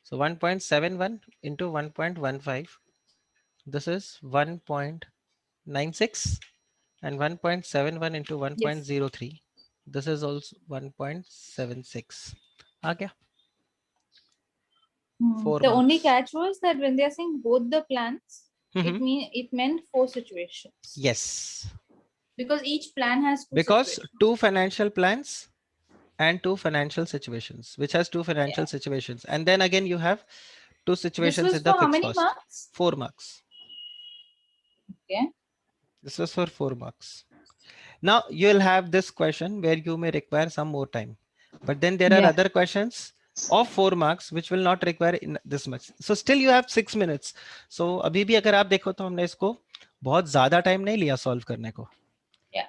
Speaker 1: So 1.71 into 1.15. This is 1.96, and 1.71 into 1.03. This is also 1.76. आ गया? Four
Speaker 3: The only
Speaker 1: marks.
Speaker 3: catch was that when they are saying both the plans,
Speaker 1: Mhm.
Speaker 3: it meant 4 situations.
Speaker 1: Yes,
Speaker 3: Because each plan has 2
Speaker 1: because
Speaker 3: situations.
Speaker 1: 2 financial plans and 2 financial situations, which has 2 financial situations, and then again you have 2
Speaker 3: This
Speaker 1: situations
Speaker 3: was
Speaker 1: in the
Speaker 3: for how
Speaker 1: fixed
Speaker 3: many
Speaker 1: cost.
Speaker 3: marks?
Speaker 1: 4 marks.
Speaker 3: Okay.
Speaker 1: This was for 4 marks. Now you'll have this question where you may require some more time, but then there are
Speaker 3: Yeah.
Speaker 1: other questions of 4 marks which will not require in this much. So still you have 6 minutes. So अभी भी अगर आप देखो तो हमने इसको बहुत ज्यादा टाइम नहीं लिया सॉल्व करने को.
Speaker 3: Yeah.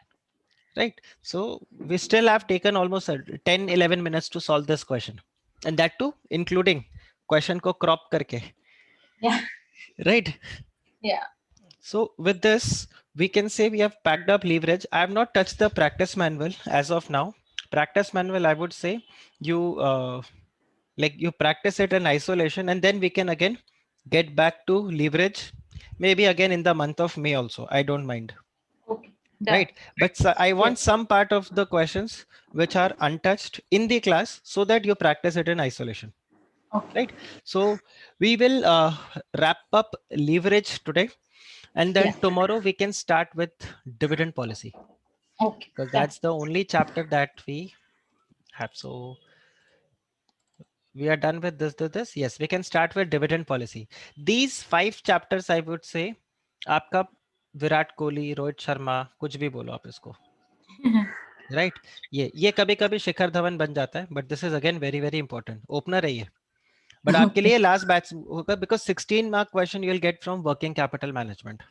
Speaker 1: Right. So we still have taken almost 10-11 minutes to solve this question, and that too including question ko crop karke.
Speaker 3: Yeah.
Speaker 1: Right.
Speaker 3: Yeah.
Speaker 1: So with this, we can say we have packed up leverage. I have not touched the practice manual as of now. Practice manual, I would say you like you practice it in isolation, and then we can again get back to leverage. Maybe again in the month of May also. I don't mind.
Speaker 3: Okay. Done.
Speaker 1: Right. But I want some part of the questions which are untouched in the class so that you practice it in isolation.
Speaker 3: Okay.
Speaker 1: Right. So we will wrap up leverage today. And then tomorrow we can start with dividend policy,
Speaker 3: Okay.
Speaker 1: because
Speaker 3: Done.
Speaker 1: that's the only chapter that we have. So we are done with this. Yes, we can start with dividend policy. These 5 chapters, I would say, आपका विराट कोहली, रोहित शर्मा, कुछ भी बोलो आप इसको. Right. ये कभी कभी शिखर धवन बन जाता है, but this is again very very important. Opener है ये, बट आपके लिए लास्ट बैच होगा, because 16 mark question you will get from working capital management.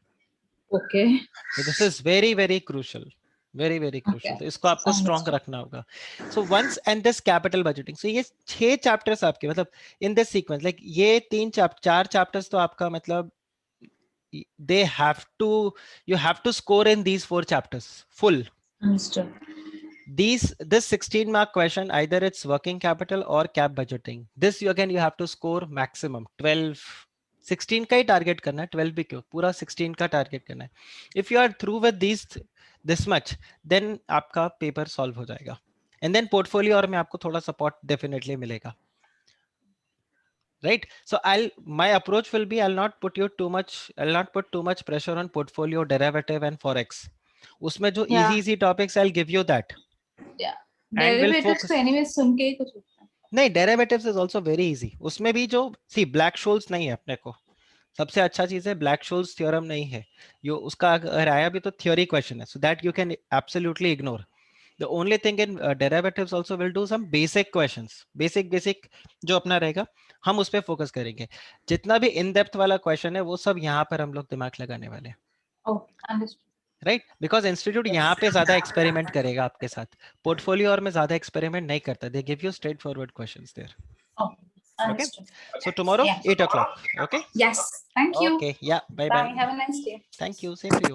Speaker 3: Okay.
Speaker 1: So this is very very crucial, very very crucial.
Speaker 3: Okay.
Speaker 1: तो इसको आपको strong रखना होगा. So once and this capital budgeting, so ये 6 chapters आपके मतलब in this sequence, like ये 4 chapters तो आपका मतलब they have to, you have to score in these 4 chapters full.
Speaker 2: Understood.
Speaker 1: This 16 mark question, either it's working capital or cap budgeting, this you again you have to score maximum 12. 16 का ही target करना है, 12 भी क्यों, पूरा 16 का target करना है. If you are through with this much, then आपका पेपर सॉल्व हो जाएगा. एंड देन पोर्टफोलियो और में आपको थोड़ा सपोर्ट डेफिनेटली मिलेगा. Right. So my approach will be, I'll not put too much pressure on portfolio, derivative and forex. उसमें जो easy topics, I'll give you that.
Speaker 3: Yeah.
Speaker 1: And we'll
Speaker 3: Derivatives
Speaker 1: focus.
Speaker 3: तो anyway सुन के ही कुछ होता है.
Speaker 1: नहीं, derivatives is also very easy. उसमें भी जो black scholes नहीं है अपने को. सबसे अच्छा चीज है black scholes theorem नहीं है. यो उसका अगर आया भी तो theory question है. So that you can absolutely ignore. The only thing in derivatives also will do some basic questions. Basic जो अपना रहेगा हम उस पर फोकस करेंगे. जितना भी इन डेप्थ वाला क्वेश्चन है वो सब यहाँ पर हम लोग दिमाग लगाने वाले हैं.
Speaker 3: Okay. Understood.
Speaker 1: Right. Because institute यहाँ पे ज्यादा एक्सपेरिमेंट करेगा आपके साथ. पोर्टफोलियो और में ज्यादा एक्सपेरिमेंट नहीं करता. They give you straightforward questions there.
Speaker 3: Okay. Understood.
Speaker 1: So tomorrow
Speaker 3: Yeah.
Speaker 1: 8 o'clock. Okay.
Speaker 3: Yes. Thank you.
Speaker 1: Okay. Yeah. Bye
Speaker 3: Bye.
Speaker 1: bye.
Speaker 3: Have a nice day.
Speaker 1: Thank you. Same to you.